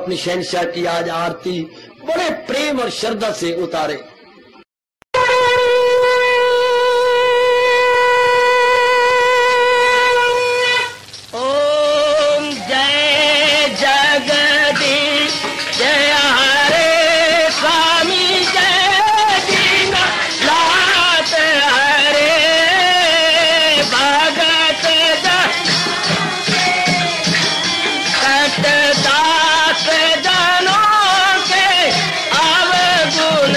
अपनी शहंशाह की आज आरती बड़े प्रेम और श्रद्धा से उतारे। ओम जय जगदीश जय हरे स्वामी जय दीना लात हरे भगत दास जनों के अवगुण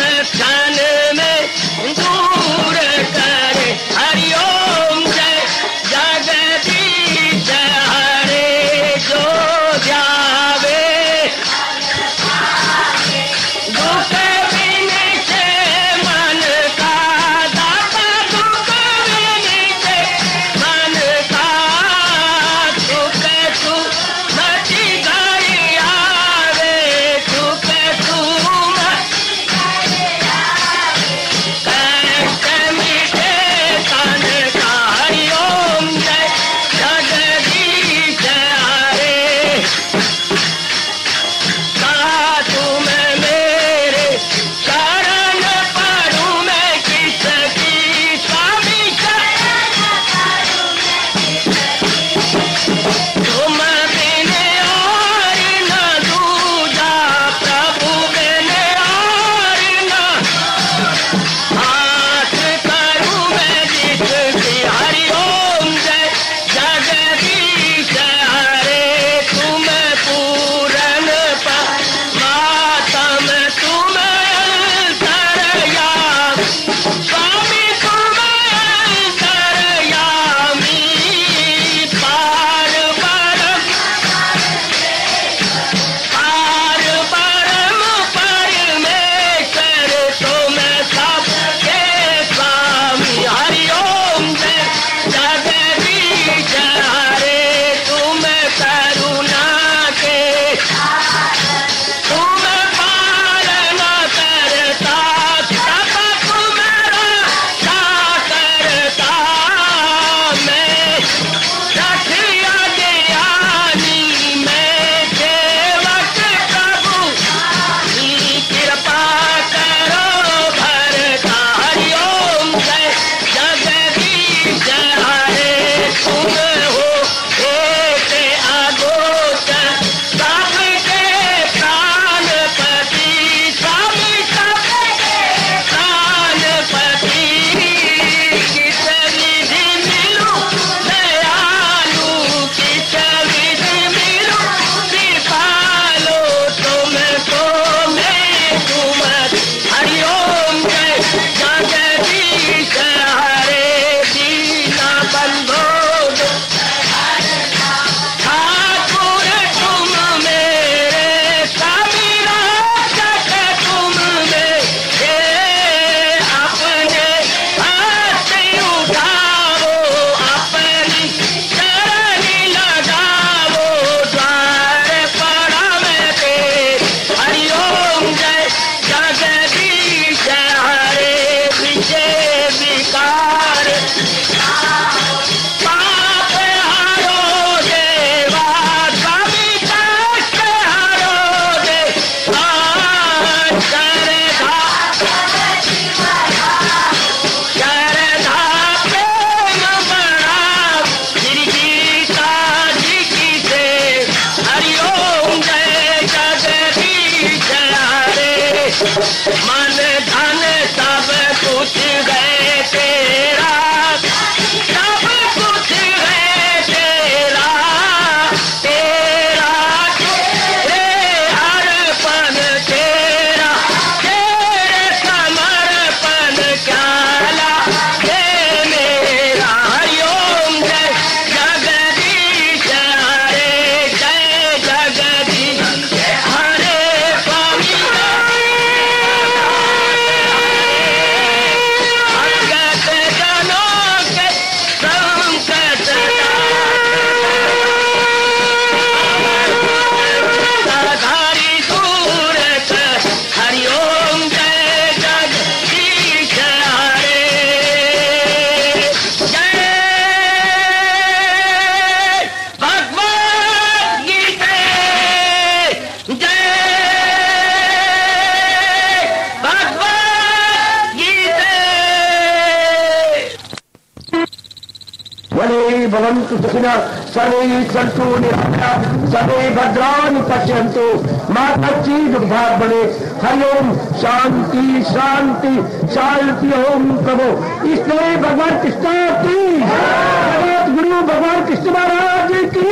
भवन्तु सुखिनः सर्वे सन्तु निरामयाः सर्वे भद्राणि पश्यन्तु मा कश्चित् दुर्भाग् भवेत्। हरि ओम शांति शांति शांति। ओम प्रभु इसलिए भगवान कृष्ण की जगत गुरु भगवान कृष्ण महाराज की।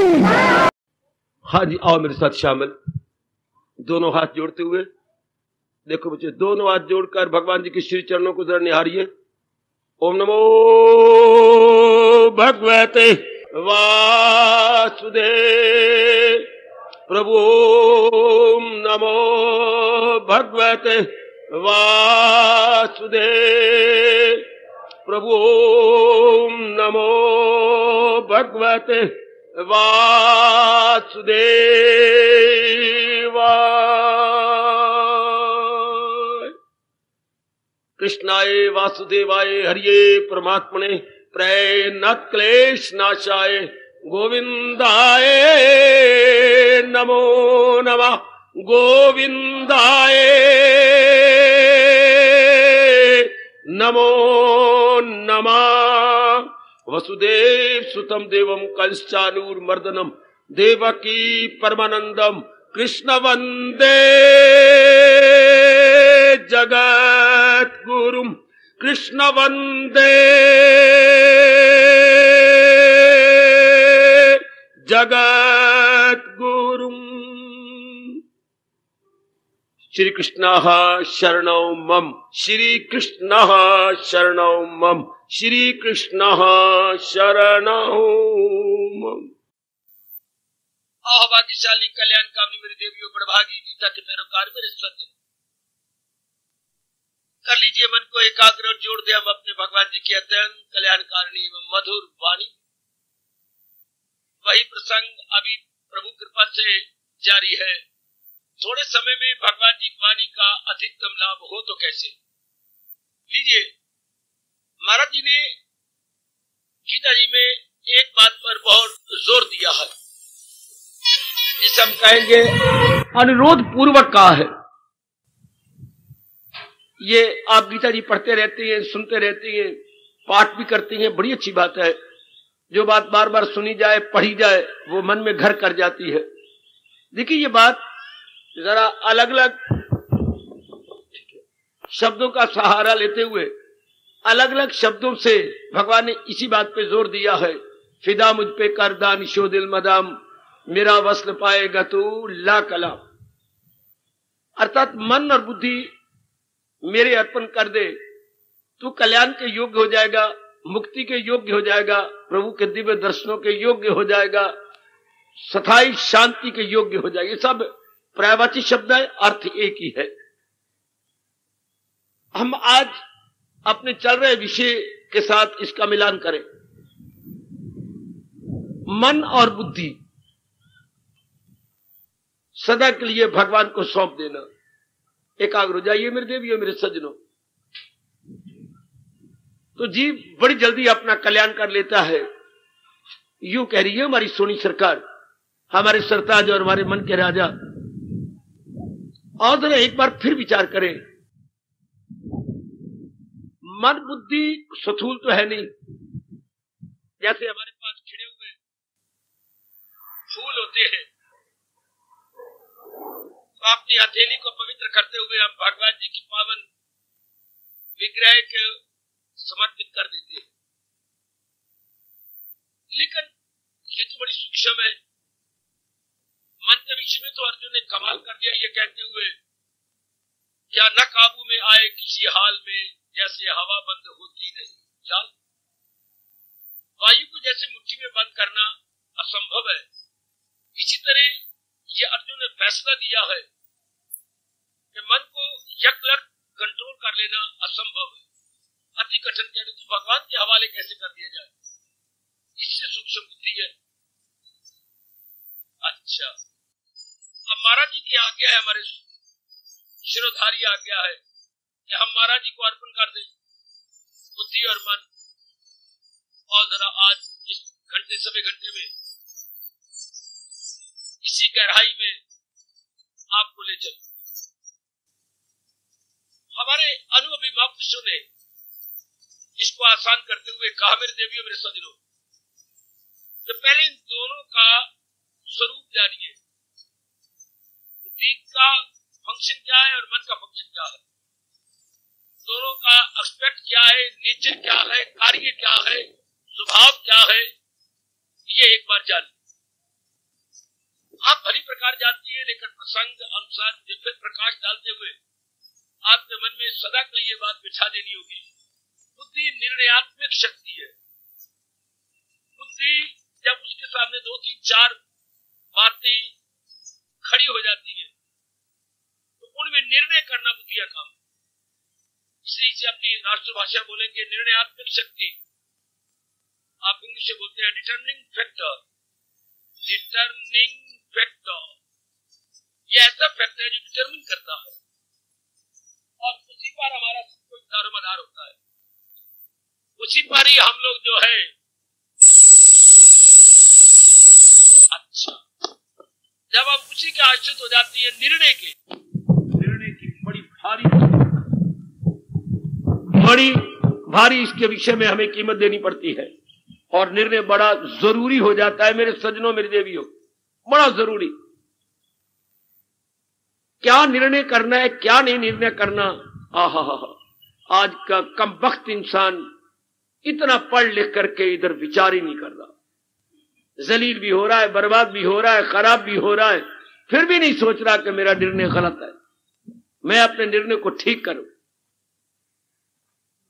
हाँ जी, आओ मेरे साथ शामिल, दोनों हाथ जोड़ते हुए। देखो बच्चे, दोनों हाथ जोड़कर भगवान जी के श्री चरणों को जरा निहारिए। ओम नमो भगवते वासुदेव प्रभु। ओम नमो भगवते वासुदेव प्रभु। ओम नमो भगवते वासुदेवाय। कृष्णाय वासुदेवाय हरिये परमात्मने प्रेरणात् क्लेश नाशाय गोविंदाय नमो नमः। गोविंदाय नमो नमः। वसुदेव सुतम देवम कंसचानूरमर्दनम देवकी परमानंदम कृष्ण वंदे जगत गुरुम। कृष्ण वंदे जगत गुरुम। श्री कृष्ण शरणौ मम। श्री कृष्ण शरणौ मम। श्री कृष्ण शरणौ मम। भाग्यशाली कल्याण कामनी मेरी देवियों बड़भागी गीता के पैरोकार मेरे सज्जन, कर लीजिए मन को एकाग्र और जोड़ दे हम अपने भगवान जी की अत्यंत कल्याणकारिणी एवं मधुर वाणी। वही प्रसंग अभी प्रभु कृपा से जारी है। थोड़े समय में भगवान जी की वाणी का अधिकतम लाभ हो तो कैसे। लीजिए, महाराज जी ने गीता जी में एक बात पर बहुत जोर दिया है, जिसे हम कहेंगे अनुरोध पूर्वक कहा है। ये आप गीता जी पढ़ते रहते हैं, सुनते रहते हैं, पाठ भी करते हैं, बड़ी अच्छी बात है। जो बात बार बार सुनी जाए, पढ़ी जाए, वो मन में घर कर जाती है। देखिए, ये बात जरा अलग अलग शब्दों का सहारा लेते हुए अलग अलग शब्दों से भगवान ने इसी बात पे जोर दिया है। फिदा मुझ पे कर दानिशो दिल मदाम, मेरा वस्ल पाएगा तू ला कलाम। अर्थात मन और बुद्धि मेरे अर्पण कर दे, तू कल्याण के योग्य हो जाएगा, मुक्ति के योग्य हो जाएगा, प्रभु के दिव्य दर्शनों के योग्य हो जाएगा, स्थायी शांति के योग्य हो जाएगा। ये सब पर्यायवाची शब्द है, अर्थ एक ही है। हम आज अपने चल रहे विषय के साथ इसका मिलान करें। मन और बुद्धि सदा के लिए भगवान को सौंप देना। एकाग्र हो जाइए मेरे देवियों, मेरे सज्जनों। तो जीव बड़ी जल्दी अपना कल्याण कर लेता है। यूं कह रही है हमारी सोनी सरकार, हमारे सरताज और हमारे मन के राजा। और जरा एक बार फिर विचार करें, मन बुद्धि स्थूल तो है नहीं। जैसे हमारे पास खिड़े हुए फूल होते हैं, तो अपनी हथेली को पवित्र करते हुए हम भगवान जी की पावन विग्रह के समर्पित कर देते हैं। लेकिन ये तो बड़ी सूक्ष्म है। मन के विषय में तो अर्जुन ने कमाल कर दिया, ये कहते हुए क्या न काबू में आए किसी हाल में, जैसे हवा बंद होती नहीं चाल। वायु को जैसे मुट्ठी में बंद करना असंभव है, इसी तरह ये अर्जुन ने फैसला दिया है कि मन को यकलक कंट्रोल कर लेना असंभव है, अति कठिन। कह रहे तो भगवान के हवाले कैसे कर दिया जाए, इससे सूक्ष्म बुद्धि है। अच्छा, अब महाराज जी की आज्ञा है, हमारे शिरोधारी आज्ञा है कि हम महाराज जी को अर्पण कर दें बुद्धि और मन। और जरा आज इस घंटे सवे घंटे में इसी गहराई में आपको ले चलो। हमारे अनुभवी महापुरुषों ने इसको आसान करते हुए कहा, मेरे देवियों मेरे सज्जनों, तो पहले इन दोनों का स्वरूप जानिए, बुद्धि का फंक्शन क्या है और मन का फंक्शन क्या है, दोनों का एस्पेक्ट क्या है, नेचर क्या है, कार्य क्या है, स्वभाव क्या है, ये एक बार जानिए। आप भली प्रकार जानती है, लेकिन प्रसंग अनुसार दिव्य प्रकाश डालते हुए आपके मन में सदा के लिए ये बात बिछा देनी होगी, बुद्धि निर्णयात्मक शक्ति है। बुद्धि जब उसके सामने 2, 3, 4 बातें खड़ी हो जाती है तो उनमें निर्णय करना बुद्धि का काम है। इसे अपनी राष्ट्रभाषा बोलेंगे निर्णयात्मक शक्ति, आप इंग्लिश में बोलते हैं डिटर्मिनिंग फैक्टर। डिटर्मिनिंग फैक्टर ये ऐसा फैक्टर है जो डिटर्मिन करता है और उसी पर हमारा सब कुछ दारोमदार होता है। उसी पर ही हम लोग जो है अच्छा, जब हम उसी के आश्रित हो जाती है निर्णय की बड़ी भारी इसके विषय में हमें कीमत देनी पड़ती है और निर्णय बड़ा जरूरी हो जाता है। मेरे सज्जनों, मेरे देवियों, बड़ा जरूरी। क्या निर्णय करना है, क्या नहीं निर्णय करना। आज का कमबख्त इंसान इतना पढ़ लिख करके इधर विचार ही नहीं कर रहा, जलील भी हो रहा है, बर्बाद भी हो रहा है, खराब भी हो रहा है, फिर भी नहीं सोच रहा कि मेरा निर्णय गलत है, मैं अपने निर्णय को ठीक करूं।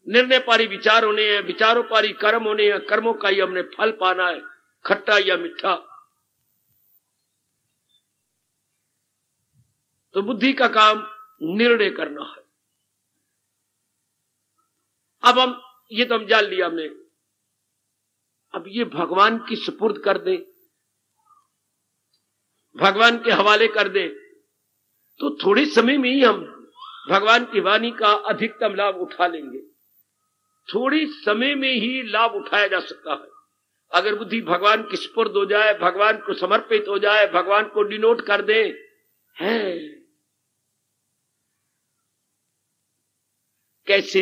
निर्णय पारी विचार होने हैं, विचारों पारी कर्म होने हैं, कर्मों का ही हमने फल पाना है, खट्टा या मीठा। तो बुद्धि का काम निर्णय करना है। अब ये तो हम जान लिया हमने, अब ये भगवान की सुपुर्द कर दे, भगवान के हवाले कर दे, तो थोड़े समय में ही हम भगवान की वाणी का अधिकतम लाभ उठा लेंगे। थोड़ी समय में ही लाभ उठाया जा सकता है। अगर बुद्धि भगवान की सुपुर्द हो जाए, भगवान को समर्पित हो जाए, भगवान को डिनोट कर दे, है कैसे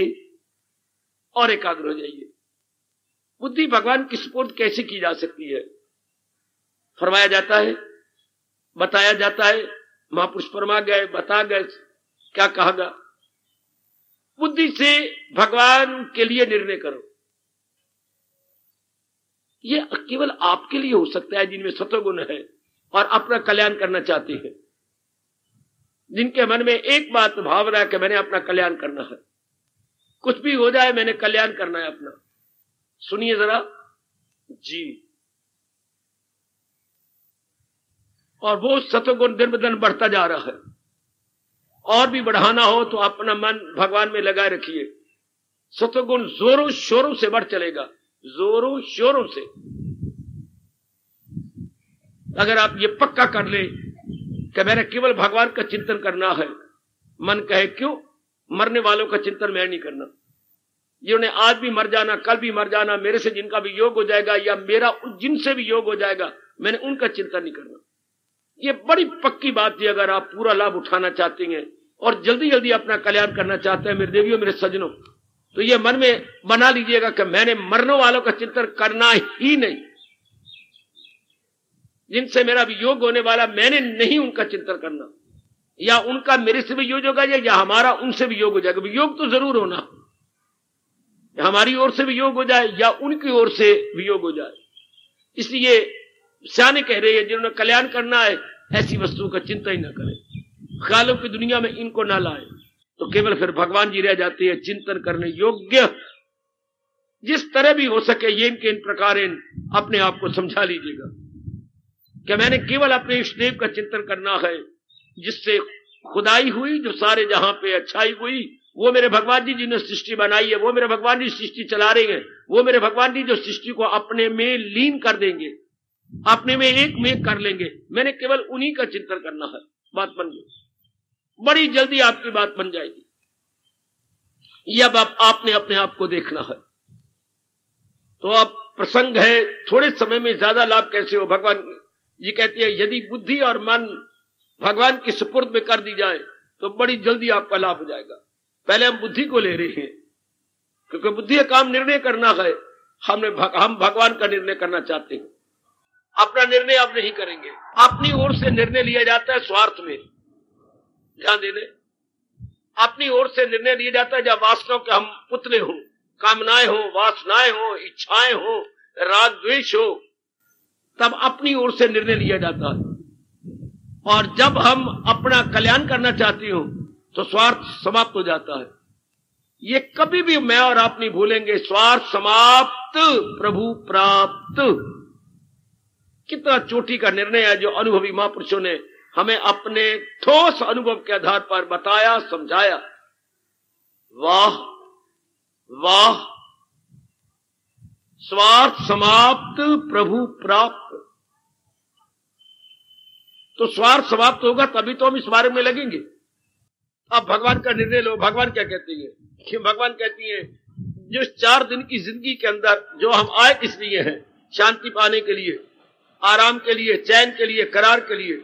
और एकाग्र हो जाइए। बुद्धि भगवान की सुपुर्द कैसे की जा सकती है? फरमाया जाता है, बताया जाता है, महापुरुष फरमा गए, बता गए, क्या कहा गया? बुद्धि से भगवान के लिए निर्णय करो। यह केवल आपके लिए हो सकता है जिनमें सत्वगुण है और अपना कल्याण करना चाहते हैं, जिनके मन में एक बात भावना है कि मैंने अपना कल्याण करना है, कुछ भी हो जाए मैंने कल्याण करना है अपना। सुनिए जरा जी। और वो सत्वगुण दिन ब दिन बढ़ता जा रहा है, और भी बढ़ाना हो तो अपना मन भगवान में लगाए रखिए। सत्वगुण जोरों शोरों से बढ़ चलेगा, जोरों शोरों से। अगर आप ये पक्का कर ले कि मैंने केवल भगवान का चिंतन करना है, मन कहे क्यों, मरने वालों का चिंतन मैं नहीं करना, जिन्होंने आज भी मर जाना, कल भी मर जाना, मेरे से जिनका भी योग हो जाएगा या मेरा जिनसे भी योग हो जाएगा, मैंने उनका चिंतन नहीं करना। ये बड़ी पक्की बात है। अगर आप पूरा लाभ उठाना चाहते हैं और जल्दी जल्दी अपना कल्याण करना चाहते हैं मेरे देवियों, मेरे सज्जनों, तो ये मन में बना लीजिएगा कि मैंने मरने वालों का चिंतन करना ही नहीं, जिनसे मेरा भी योग होने वाला मैंने नहीं उनका चिंतन करना, या उनका मेरे से भी योग होगा या हमारा उनसे भी योग हो जाएगा। योग तो जरूर होना, हमारी ओर से भी योग हो जाए या उनकी ओर से भी योग हो जाए। इसलिए सियाने कह रहे हैं, जिन्होंने कल्याण करना है ऐसी वस्तुओं का चिंता ही ना करें, ख्यालों की दुनिया में इनको ना लाए, तो केवल फिर भगवान जी रह जाते हैं चिंतन करने योग्य। जिस तरह भी हो सके ये इनके इन प्रकार अपने आप को समझा लीजिएगा कि मैंने केवल अपने इष्ट देव का चिंतन करना है, जिससे खुदाई हुई, जो सारे जहां पे अच्छाई हुई, वो मेरे भगवान जी जिन्होंने सृष्टि बनाई है, वो मेरे भगवान जी सृष्टि चला रहे हैं, वो मेरे भगवान जी जो सृष्टि को अपने में लीन कर देंगे, अपने में एक में कर लेंगे, मैंने केवल उन्हीं का चिंतन करना है। बात बन गई, बड़ी जल्दी आपकी बात बन जाएगी। ये अब आपने अपने आप को देखना है। तो अब प्रसंग है, थोड़े समय में ज्यादा लाभ कैसे हो। भगवान जी कहते हैं यदि बुद्धि और मन भगवान की सुपुर्द में कर दी जाए तो बड़ी जल्दी आपका लाभ हो जाएगा। पहले हम बुद्धि को ले रहे हैं क्योंकि बुद्धि का काम निर्णय करना है, हम भगवान का निर्णय करना चाहते हैं। अपना निर्णय आप नहीं करेंगे। अपनी ओर से निर्णय लिया जाता है स्वार्थ में, ध्यान देने, अपनी ओर से निर्णय लिया जाता है जब वासनाओं के हम पुतले हो, कामनाएं हो, वासनाएं हो, इच्छाएं हो, राग द्वेष हो, तब अपनी ओर से निर्णय लिया जाता है। और जब हम अपना कल्याण करना चाहती हो तो स्वार्थ समाप्त हो जाता है। ये कभी भी मैं और आप नहीं भूलेंगे, स्वार्थ समाप्त प्रभु प्राप्त। कितना चोटी का निर्णय है जो अनुभवी महापुरुषों ने हमें अपने ठोस अनुभव के आधार पर बताया, समझाया। वाह वाह, स्वार्थ समाप्त प्रभु प्राप्त। तो स्वार्थ समाप्त होगा तभी तो हम इस बारे में लगेंगे। अब भगवान का निर्णय लो। भगवान क्या कहती है? भगवान कहती है जो 4 दिन की जिंदगी के अंदर जो हम आए किस लिए हैं? शांति पाने के लिए, आराम के लिए, चैन के लिए, करार के लिए।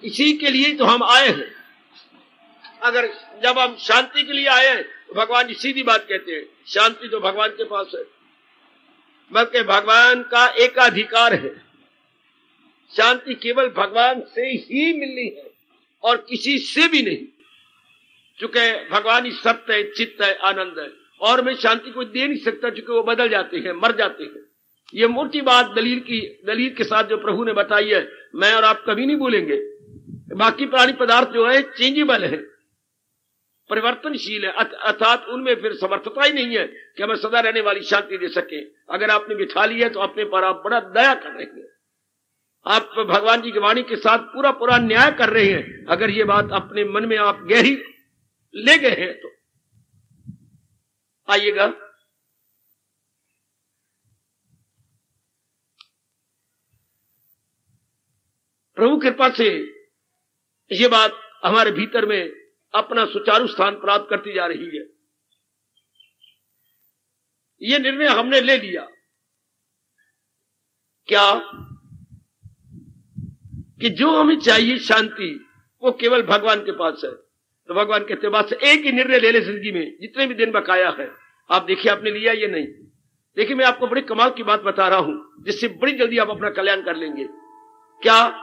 इसी के लिए तो हम आए हैं। अगर जब हम शांति के लिए आए हैं तो भगवान जी सीधी बात कहते हैं, शांति तो भगवान के पास है, बल्कि भगवान का एकाधिकार है। शांति केवल भगवान से ही मिलनी है और किसी से भी नहीं, चूंकि भगवान ही सत्य है, चित्त है, आनंद है, और मैं शांति को दे नहीं सकता चूंकि वो बदल जाते हैं, मर जाते हैं। ये मोटी बात दलील के साथ जो प्रभु ने बताई है, मैं और आप कभी नहीं भूलेंगे। बाकी प्राणी पदार्थ जो है चेंजेबल है, परिवर्तनशील है, अर्थात उनमें फिर समर्थता ही नहीं है कि हमें सदा रहने वाली शांति दे सके। अगर आपने बिठा ली है तो अपने पर आप बड़ा दया कर रहे हैं, आप भगवान जी की वाणी के साथ पूरा पूरा न्याय कर रहे हैं। अगर ये बात अपने मन में आप गहरी ले गए हैं तो आइएगा। प्रभु कृपा से ये बात हमारे भीतर में अपना सुचारू स्थान प्राप्त करती जा रही है। ये निर्णय हमने ले लिया क्या कि जो हमें चाहिए शांति वो केवल भगवान के पास है। तो भगवान कहते बस एक ही निर्णय ले ले जिंदगी में, जितने भी दिन बकाया है। आप देखिए आपने लिया ये नहीं। देखिए मैं आपको बड़ी कमाल की बात बता रहा हूं जिससे बड़ी जल्दी आप अपना कल्याण कर लेंगे। क्या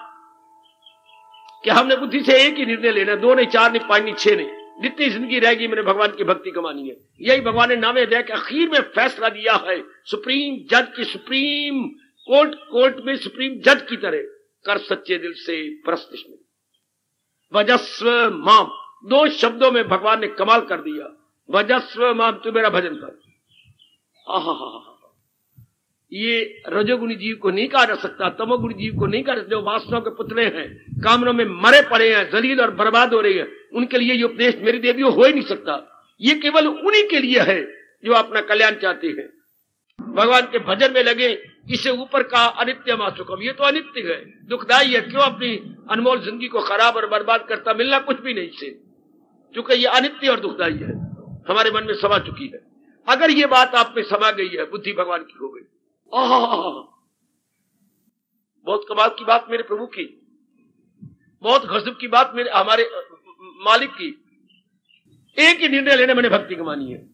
हमने बुद्धि से एक ही निर्णय लेना, 2 नहीं, 4 नहीं, 5 नहीं, 6 नहीं, जितनी जिंदगी रहेगी मैंने भगवान की भक्ति कमानी है। यही भगवान ने नामे दया के आखिर में फैसला दिया है, सुप्रीम जज की सुप्रीम कोर्ट में सुप्रीम जज की तरह कर सच्चे दिल से प्रश्न वजस्व माम। 2 शब्दों में भगवान ने कमाल कर दिया, वजस्व माम, तू मेरा भजन कर। ये रजोगुणी जीव को नहीं कहा जा सकता, तमोगुणी जीव को नहीं कहा जा सकता। जो वासनाओं के पुतले हैं, कामनों में मरे पड़े हैं, जलील और बर्बाद हो रही है, उनके लिए ये उपदेश मेरी देवियों हो ही नहीं सकता। ये केवल उन्हीं के लिए है जो अपना कल्याण चाहते हैं। भगवान के भजन में लगे। इससे ऊपर का अनित्य मासुकम, ये तो अनित्य है, दुखदाई है। क्यों अपनी अनमोल जिंदगी को खराब और बर्बाद करता? मिलना कुछ भी नहीं से, क्योंकि ये अनित्य और दुखदाई है, हमारे मन में समा चुकी है। अगर ये बात आप में समा गई है, बुद्धि भगवान की हो गई। बहुत कमाल की बात मेरे प्रभु की, बहुत गजब की बात मेरे हमारे मालिक की। एक ही निर्णय लेने मैंने भक्ति कमानी है,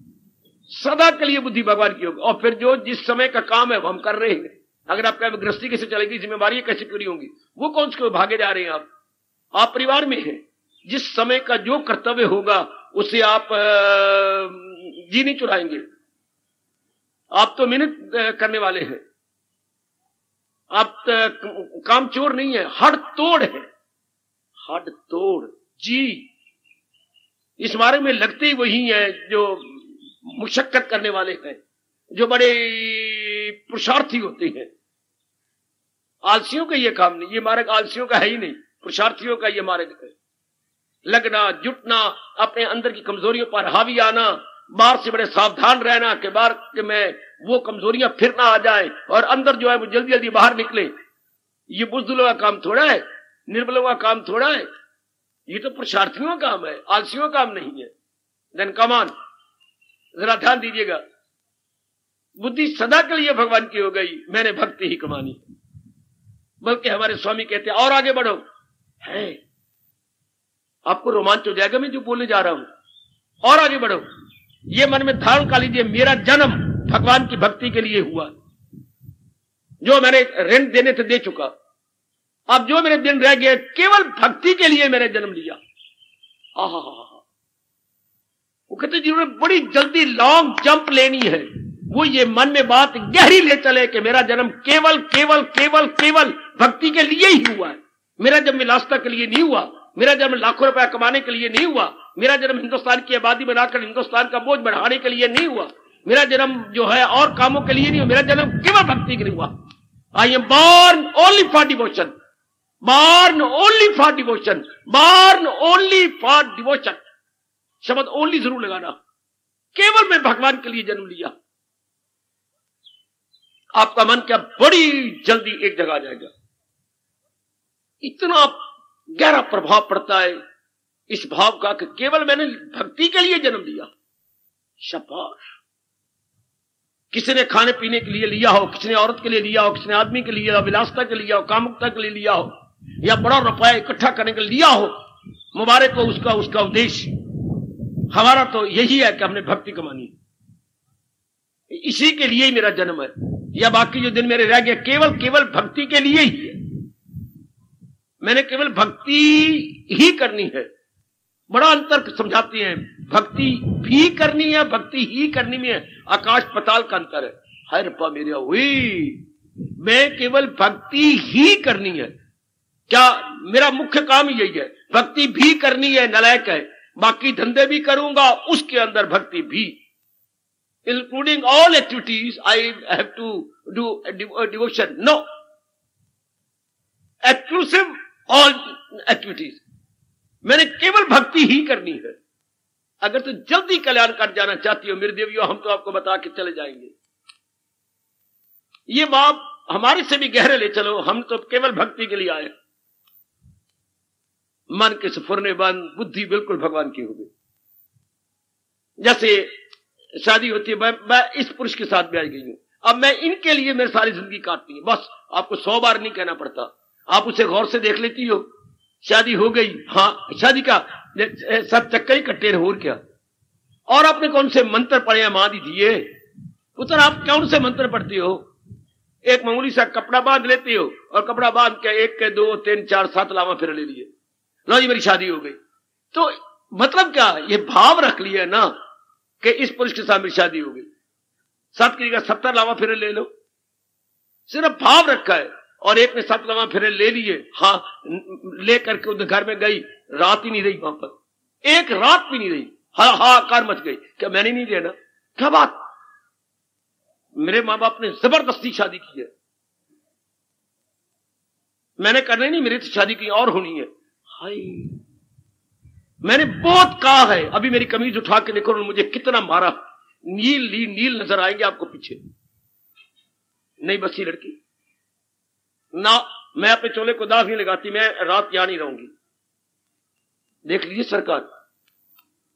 सदा के लिए बुद्धि भगवान की होगी। और फिर जो जिस समय का काम है वो हम कर रहे हैं। अगर आप कहें गृहस्थी कैसे चलेगी, जिम्मेवारी कैसे पूरी होंगी, वो कौन से भागे जा रहे हैं? आप परिवार में हैं। जिस समय का जो कर्तव्य होगा उसे आप जी नहीं चुराएंगे। आप तो मेहनत करने वाले हैं, आप काम चोर नहीं है, हड तोड़ है, हड तोड़ जी। इस मार्ग में लगते ही वही है जो मुशक्कत करने वाले हैं, जो बड़े पुरुषार्थी होते हैं। आलसियों का ये काम नहीं, ये मार्ग आलसियों का है ही नहीं, पुरुषार्थियों का ये मार्ग है। लगना, जुटना, अपने अंदर की कमजोरियों पर हावी आना, बाहर से बड़े सावधान रहना कि बाहर के में वो कमजोरियां फिर ना आ जाए और अंदर जो है वो जल्दी जल्दी बाहर निकले। ये बुज़दिलों का काम थोड़ा है, निर्बलों का काम थोड़ा है, ये तो पुरुषार्थियों का काम है, आलसियों का काम नहीं है। देन कमान, जरा ध्यान दीजिएगा। बुद्धि सदा के लिए भगवान की हो गई, मैंने भक्ति ही कमानी। बल्कि हमारे स्वामी कहते हैं और आगे बढ़ो। है आपको रोमांच हो जाएगा मैं जो बोलने जा रहा हूं। और आगे बढ़ो, ये मन में धारण कर लीजिए, मेरा जन्म भगवान की भक्ति के लिए हुआ। जो मैंने ऋण देने थे दे चुका। अब जो मेरे दिन रह गए केवल भक्ति के लिए मैंने जन्म लिया। आहा, वो कहते जिन्होंने बड़ी जल्दी लॉन्ग जंप लेनी है वो ये मन में बात गहरी ले चले कि मेरा जन्म केवल केवल केवल केवल भक्ति के लिए ही हुआ है। मेरा जन्म विलासिता के लिए नहीं हुआ, मेरा जन्म लाखों रुपया कमाने के लिए नहीं हुआ, मेरा जन्म हिंदुस्तान की आबादी बनाकर हिंदुस्तान का बोझ बढ़ाने के लिए नहीं हुआ, मेरा जन्म जो है और कामों के लिए नहीं हुआ, मेरा जन्म केवल भक्ति के लिए हुआ। I am born only for devotion, born only for devotion, born only for devotion. शब्द ओनली जरूर लगाना। केवल मैं भगवान के लिए जन्म लिया। आपका मन क्या बड़ी जल्दी एक जगह आ जाएगा। इतना गहरा प्रभाव पड़ता है इस भाव का कि केवल मैंने भक्ति के लिए जन्म लिया। शाबाश। किसी ने खाने पीने के लिए लिया हो, किसी ने औरत के लिए लिया हो, किसी ने आदमी के लिए लिया हो, विलासिता के लिए लिया हो, कामुकता के लिए लिया हो, या बड़ा रुपया इकट्ठा करने के लिए लिया हो, मुबारक हो उसका उद्देश्य। हमारा तो यही है कि हमने भक्ति कमानी, इसी के लिए ही मेरा जन्म है। या बाकी जो दिन मेरे रह गए केवल केवल भक्ति के लिए ही है। मैंने केवल भक्ति ही करनी है। बड़ा अंतर समझाती हैं, भक्ति भी करनी है, भक्ति ही करनी में है आकाश पताल का अंतर है। हाय रब्बा मेरे हुई, मैं केवल भक्ति ही करनी है। क्या मेरा मुख्य काम यही है? भक्ति भी करनी है, नालायक है। बाकी धंधे भी करूंगा, उसके अंदर भक्ति भी, including all activities I have to do devotion. No, exclusive all activities. मैंने केवल भक्ति ही करनी है। अगर तो जल्दी कल्याण कर जाना चाहती हो मेरे देवियों, हम तो आपको बता के चले जाएंगे। ये बात हमारे से भी गहरे ले चलो, हम तो केवल भक्ति के लिए आए। मन के सफुरने बंद, बुद्धि बिल्कुल भगवान की हो गई। जैसे शादी होती है, मैं इस पुरुष के साथ ब्याह गई हूं, अब मैं इनके लिए मेरी सारी जिंदगी काटनी है। बस आपको 100 बार नहीं कहना पड़ता, आप उसे गौर से देख लेती हो। शादी हो गई, हाँ शादी का सब चक्कर ही कट्टे हो क्या। और आपने कौन से मंत्र पढ़े हैं? मां दी दिए पुत्र, आप कौन से मंत्र पढ़ती हो? एक मामूली सा कपड़ा बांध लेती हो और कपड़ा बांध के 1 के 2 3 4 7 लावा फिर ले लिए, लो जी मेरी शादी हो गई। तो मतलब क्या, ये भाव रख लिया ना कि इस पुरुष के साथ मेरी शादी हो गई। 7 की जगह 70 लावा फिर ले लो, सिर्फ भाव रखा है। और एक ने 7 लावा फिर ले लिए, हाँ लेकर के उधर घर में गई, रात ही नहीं रही वहां पर, एक रात भी नहीं रही। हाहाकार मच गई, क्या मैंने नहीं देना? क्या बात, मेरे मां बाप ने जबरदस्ती शादी की है, मैंने करना नहीं, मेरी तो शादी कहीं और होनी है। हाय, मैंने बहुत कहा है, अभी मेरी कमीज उठा के देखो मुझे कितना मारा। नील नजर आएंगे आपको पीछे। नहीं बसी लड़की ना, मैं अपने चोले को दाग नहीं लगाती, मैं रात यहां नहीं रहूंगी। देख लीजिए सरकार,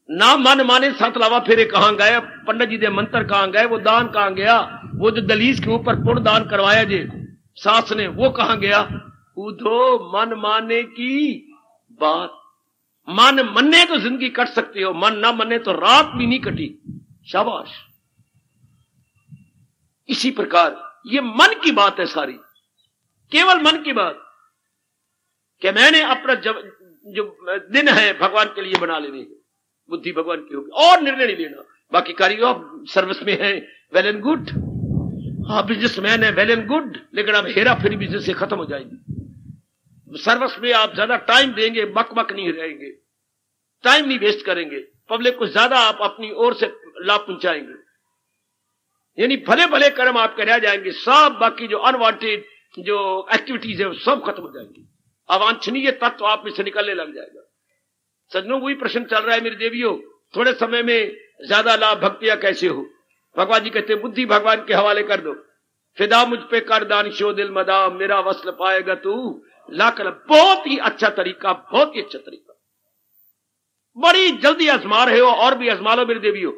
ना मन माने 7 लावा फेरे कहां गए, पंडित जी दे मंत्र कहां गए, वो दान कहां गया, वो जो दलीस के ऊपर पुण्य दान करवाया जे सास ने, वो कहां गया? उधो मन माने की बात। मन मन्ने तो जिंदगी कट सकती हो, मन ना मन्ने तो रात भी नहीं कटी। शाबाश। इसी प्रकार ये मन की बात है सारी, केवल मन की बात, कि मैंने अपना जो दिन है भगवान के लिए बना लेने, बुद्धि भगवान की होगी और निर्णय नहीं लेना। बाकी कारियो आप सर्विस में है, वेल एंड गुड, हाँ बिजनेसमैन है, वेल एंड गुड, लेकिन अब हेरा फेरी बिजनेस से खत्म हो जाएगी। सर्विस में आप ज्यादा टाइम देंगे, बक नहीं रहेंगे, टाइम नहीं वेस्ट करेंगे, पब्लिक को ज्यादा आप अपनी ओर से लाभ पहुंचाएंगे, यानी भले भले कर्म आपके रह जाएंगे, सब बाकी जो अनवांटेड जो एक्टिविटीज है वो सब खत्म हो जाएंगी। अवांछनीय तत्व आप में से निकलने लग जाएगा। सज्जनों, वही प्रश्न चल रहा है मेरी देवियों, थोड़े समय में ज्यादा लाभ भक्तियां कैसे हो? भगवान जी कहते हैं बुद्धि भगवान के हवाले कर दो, फिदा मुझ पे कर दानिशो दिल मदा, मेरा वस्ल पाएगा तू लाकर। बहुत ही अच्छा तरीका, बहुत ही अच्छा तरीका। बड़ी जल्दी आजमा रहे हो और भी आजमा लो मेरी देवियों,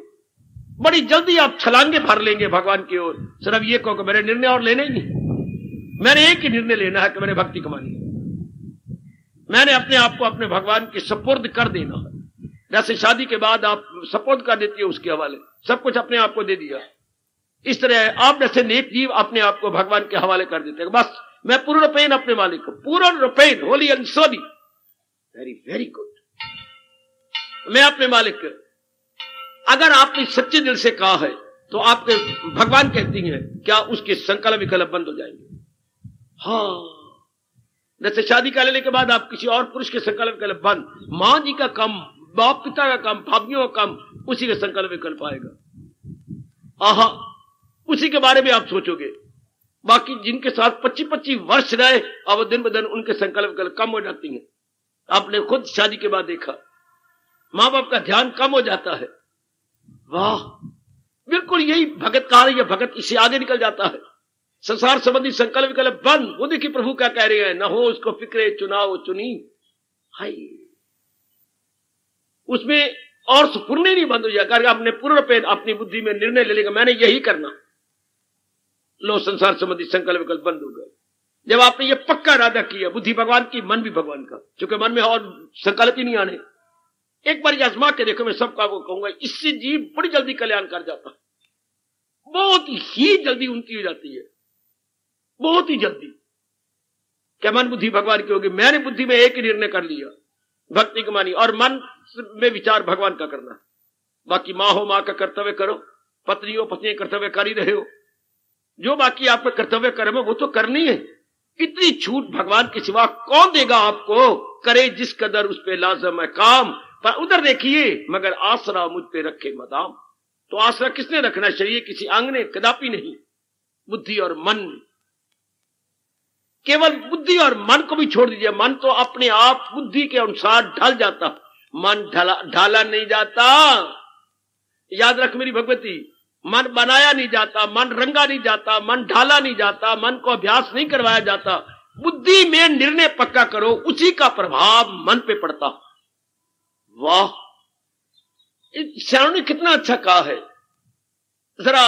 बड़ी जल्दी आप छलांगे भर लेंगे भगवान की ओर। सिर्फ ये कहो कि मेरे निर्णय और लेने ही नहीं, मैंने एक ही निर्णय लेना है कि मैंने भक्ति कमानी है, मैंने अपने आप को अपने भगवान के सपुर्द कर देना है। जैसे शादी के बाद आप सपुर्द कर देती है उसके हवाले, सब कुछ अपने आप को दे दिया, इस तरह आप जैसे नेक जीव अपने आप को भगवान के हवाले कर देते हैं, बस मैं पूर्ण रूपेण अपने मालिक को, पूर्ण रूपेण, holy and solely, very very good, मैं अपने मालिक। अगर आपने सच्चे दिल से कहा है तो आपके भगवान कहती हैं क्या उसके संकल्प विकल्प बंद हो जाएंगे। हाँ, जैसे शादी कर लेने के बाद आप किसी और पुरुष के संकल्प विकल्प बंद, मां जी का कम, बाप पिता का कम, भाभीियों का कम, उसी के संकल्प विकल्प आएगा। आहा, उसी के बारे में आप सोचोगे। बाकी जिनके साथ 25-25 वर्ष रहे, अब दिन ब दिन उनके संकल्प विकल्प कम हो जाती हैं। आपने खुद शादी के बाद देखा, मां बाप का ध्यान कम हो जाता है। वाह, बिल्कुल यही भगत कहा रही है, भगत इससे आगे निकल जाता है। संसार संबंधी संकल्प विकल्प बंद। वो देखिए प्रभु क्या कह रहे हैं, न हो उसको फिक्रे चुनाव चुनी, हाय, उसमें और सुपूर्ण नहीं बंद हो जाएगा। आपने पूर्ण पे अपनी बुद्धि में निर्णय ले लेगा मैंने यही करना, लो संसार संबंधी संकल्प विकल्प बंद हो गए। जब आपने ये पक्का इरादा किया, बुद्धि भगवान की, मन भी भगवान का, क्योंकि मन में और संकल्प ही नहीं आने। एक बार आजमा के देखो, मैं सबका वो कहूंगा, इससे जीव बड़ी जल्दी कल्याण कर जाता है, बहुत ही जल्दी उन्नति हो जाती है, बहुत ही जल्दी। क्या मन बुद्धि भगवान की होगी। मैंने बुद्धि में एक ही निर्णय कर लिया, भक्ति की मानी, और मन में विचार भगवान का करना। बाकी मां हो मां का कर्तव्य करो, पत्नी हो पत्नी कर्तव्य कर ही रहे हो, जो बाकी आपका कर्तव्य कर्म वो तो करनी है। इतनी छूट भगवान के सिवा कौन देगा आपको। करे जिस कदर उस पे लाजम है काम, पर उधर देखिए मगर आसरा मुझ पे रखे मदाम। तो आसरा किसने रखना चाहिए, किसी अंग ने, कदापि नहीं, बुद्धि और मन। केवल बुद्धि और मन को भी छोड़ दीजिए, मन तो अपने आप बुद्धि के अनुसार ढल जाता, मन ढाला नहीं जाता। याद रख मेरी भगवती, मन बनाया नहीं जाता, मन रंगा नहीं जाता, मन ढाला नहीं जाता, मन को अभ्यास नहीं करवाया जाता। बुद्धि में निर्णय पक्का करो, उसी का प्रभाव मन पे पड़ता। वाह, शरणों ने कितना अच्छा कहा है। जरा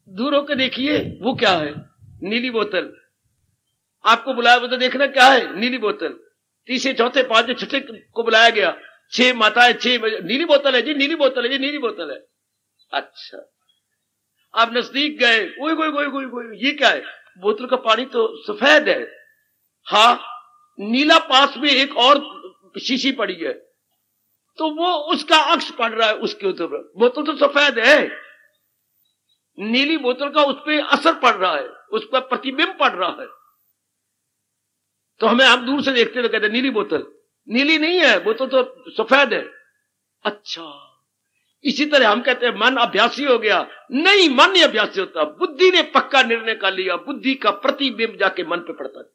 दूर होकर देखिए, वो क्या है, नीली बोतल। आपको बुलाया, वो तो देखना क्या है, नीली बोतल। तीसरे चौथे पांचवें छठे को बुलाया गया, 6 माताएं, 6 नीली बोतल है जी, नीली बोतल है जी, नीली बोतल है। अच्छा, आप नजदीक गए, ओए गोए गोए गोए गोए, ये क्या है, बोतल का पानी तो सफेद है। हाँ, नीला पास में एक और शीशी पड़ी है, तो वो उसका अक्स पड़ रहा है उसके ऊपर। बोतल तो सफेद है, नीली बोतल का उस पर असर पड़ रहा है, उस पर प्रतिबिंब पड़ रहा है। तो हम दूर से देखते तो कहते नीली बोतल, नीली नहीं है, बोतल तो सफेद है। अच्छा, इसी तरह हम कहते हैं मन अभ्यासी हो गया। नहीं, मन नहीं अभ्यासी होता, बुद्धि ने पक्का निर्णय कर लिया, बुद्धि का प्रतिबिंब जाके मन पे पड़ता है।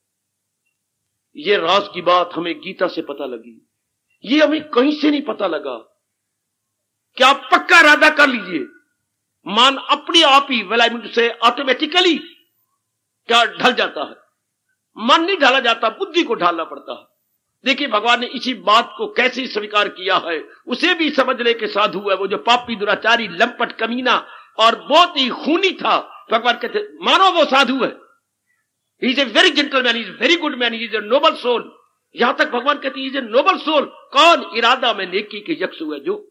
ये राज की बात हमें गीता से पता लगी, ये हमें कहीं से नहीं पता लगा। क्या पक्का इरादा कर लीजिए, मन अपने आप ही वेलाइमेंट से ऑटोमेटिकली क्या ढल जाता है। मन नहीं ढाला जाता, बुद्धि को ढालना पड़ता है। देखिए भगवान ने इसी बात को कैसे स्वीकार किया है, उसे भी समझ ले के साधु है। वो जो पापी दुराचारी लंपट कमीना और बहुत ही खूनी था, भगवान कहते मानो वो साधु है, he is a very gentleman, he is very good man, he is a noble soul. यहां तक भगवान कहते इज ए नोबल सोल। कौन, इरादा में नेकी के यक्ष हुए, जो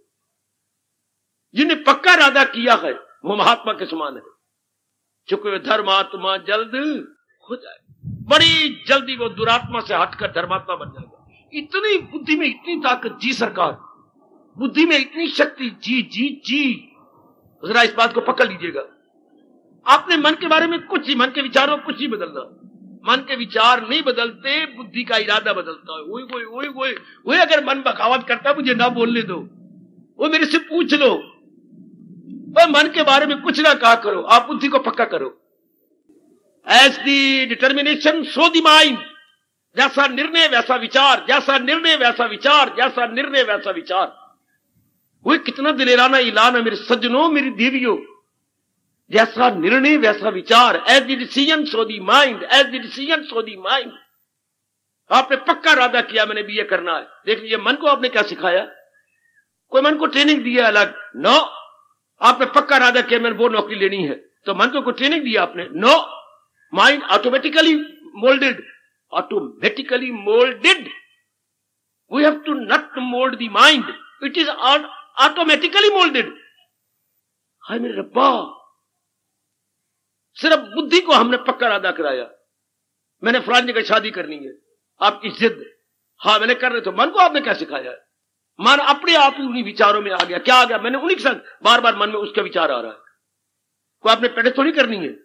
जिन्हें पक्का इरादा किया है वो महात्मा के समान है। चुके धर्मात्मा जल्द हो जाए, बड़ी जल्दी वो दुरात्मा से हटकर धर्मात्मा बन जाएगा। इतनी बुद्धि में इतनी ताकत, जी सरकार, बुद्धि में इतनी शक्ति, जी जी जी। जरा इस बात को पकड़ लीजिएगा। आपने मन के बारे में कुछ ही, मन के विचारों कुछ नहीं बदलना, मन के विचार नहीं बदलते, बुद्धि का इरादा बदलता है। वही अगर मन बगावत करता है, मुझे ना बोलने दो, वो मेरे से पूछ लो, पर मन के बारे में कुछ ना कहा करो, आप बुद्धि को पक्का करो। As the determination so the mind, जैसा निर्णय वैसा विचार, जैसा निर्णय वैसा विचार, जैसा निर्णय वैसा विचार। वही कितना दिलेराना ऐलान है मेरे सज्जनों, मेरी देवियों। जैसा निर्णय वैसा विचार, as the decision so the mind, as the decision so the mind. आपने पक्का इरादा किया मैंने बीए करना है, देख लीजिए मन को आपने क्या सिखाया, कोई मन को ट्रेनिंग दिया अलग, नो। आपने पक्का इरादा किया मैंने वो नौकरी लेनी है, तो मन को कोई ट्रेनिंग दिया आपने, no. Mind automatically moulded, automatically molded. We have to not mold the mind, it is automatically molded. हाय मेरे रब्बा, सिर्फ बुद्धि को हमने पक्का इरादा कराया, मैंने फलानी जगह शादी करनी है, आपकी जिद, हाँ मैंने कर रहे, तो मन को आपने क्या सिखाया है? मन अपने आप ही उन्हीं विचारों में आ गया। क्या आ गया? मैंने उन्हीं के साथ बार बार मन में उसका विचार आ रहा है, कोई आपने प्रैक्टिस थोड़ी करनी है।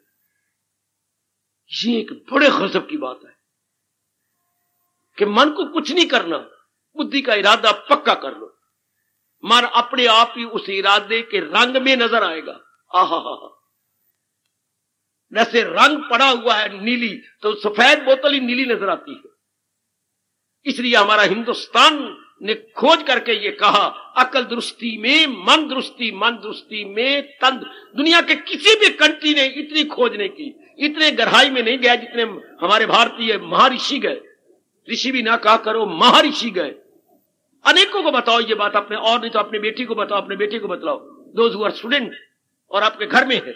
ये एक बड़े गजब की बात है कि मन को कुछ नहीं करना, बुद्धि का इरादा पक्का कर लो, मन अपने आप ही उस इरादे के रंग में नजर आएगा। आहा हा हा, जैसे रंग पड़ा हुआ है नीली, तो सफेद बोतल ही नीली नजर आती है। इसलिए हमारा हिंदुस्तान ने खोज करके ये कहा, अकल दुरुस्ती में मन दुरुस्ती, मन दुरुस्ती में तन। दुनिया के किसी भी कंट्री ने इतनी खोज नहीं की, इतने गहराई में नहीं गया जितने हमारे भारतीय महर्षि गए। ऋषि भी ना कहा करो, महर्षि गए। अनेकों को बताओ ये बात, अपने और नहीं तो अपने बेटी को बताओ, अपने बेटे को बतलाओ, दोज हु आर स्टूडेंट और आपके घर में है,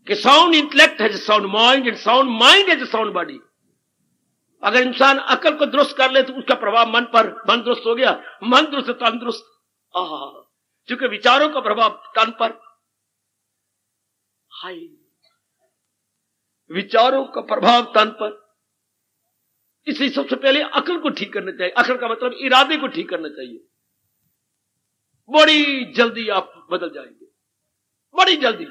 कि साउंड इंटेलेक्ट है sound mind and sound mind है साउंड बॉडी। अगर इंसान अकल को दुरुस्त कर ले तो उसका प्रभाव मन पर, मन दुरुस्त हो गया, मन दुरुस्त तंदुरुस्त। क्योंकि विचारों का प्रभाव तन पर, हाय विचारों का प्रभाव तन पर। इसलिए सबसे पहले अकल को ठीक करना चाहिए। अकल का मतलब इरादे को ठीक करना चाहिए। बड़ी जल्दी आप बदल जाएंगे, बड़ी जल्दी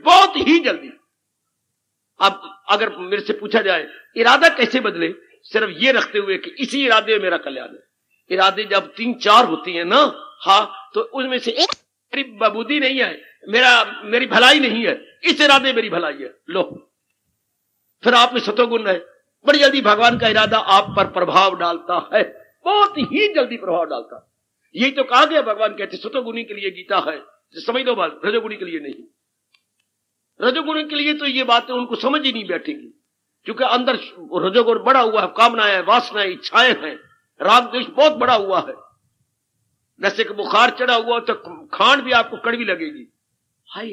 बहुत ही जल्दी। अब अगर मेरे से पूछा जाए इरादा कैसे बदले, सिर्फ ये रखते हुए कि इसी इरादे में मेरा कल्याण है। इरादे जब 3-4 होती है ना, हाँ, तो उनमें से एक मेरी बबूदी नहीं है, मेरी भलाई नहीं है, इस इरादे मेरी भलाई है, लो फिर आप में सतोगुण है। बड़ी जल्दी भगवान का इरादा आप पर प्रभाव डालता है, बहुत ही जल्दी प्रभाव डालता है। यही तो कहा गया, भगवान कहते सतोगुणी के लिए गीता है, समझ लो बात, रजोगुणी के लिए नहीं। रजोगुणी के लिए तो ये बातें उनको समझ ही नहीं बैठेंगी, क्योंकि अंदर रजोगुण बड़ा हुआ है, कामनाएं है, वासनाएं, इच्छाएं हैं, राग द्वेष बहुत बड़ा हुआ है। जैसे कि बुखार चढ़ा हुआ तो खांड भी आपको कड़वी लगेगी। हाय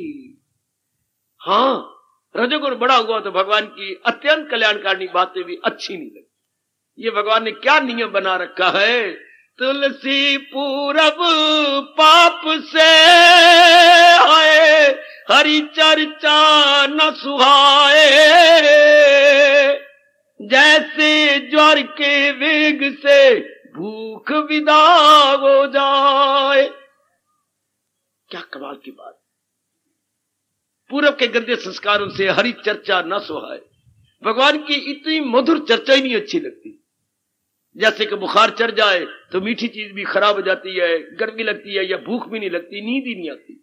हाँ, रजोगुण बड़ा हुआ तो भगवान की अत्यंत कल्याणकारी बातें भी अच्छी नहीं लगती। ये भगवान ने क्या नियम बना रखा है, तुलसी पूरब पाप से आए, हरि चर्चा न सुहाए, जैसे ज्वर के वेग से भूख विदा हो जाए। क्या कमाल की बात। पूरब के गंदे संस्कारों से हरि चर्चा न सुहाए। भगवान की इतनी मधुर चर्चा ही नहीं अच्छी लगती। जैसे कि बुखार चढ़ जाए तो मीठी चीज भी खराब हो जाती है, गर्मी लगती है, या भूख भी नहीं लगती, नींद ही नहीं आती।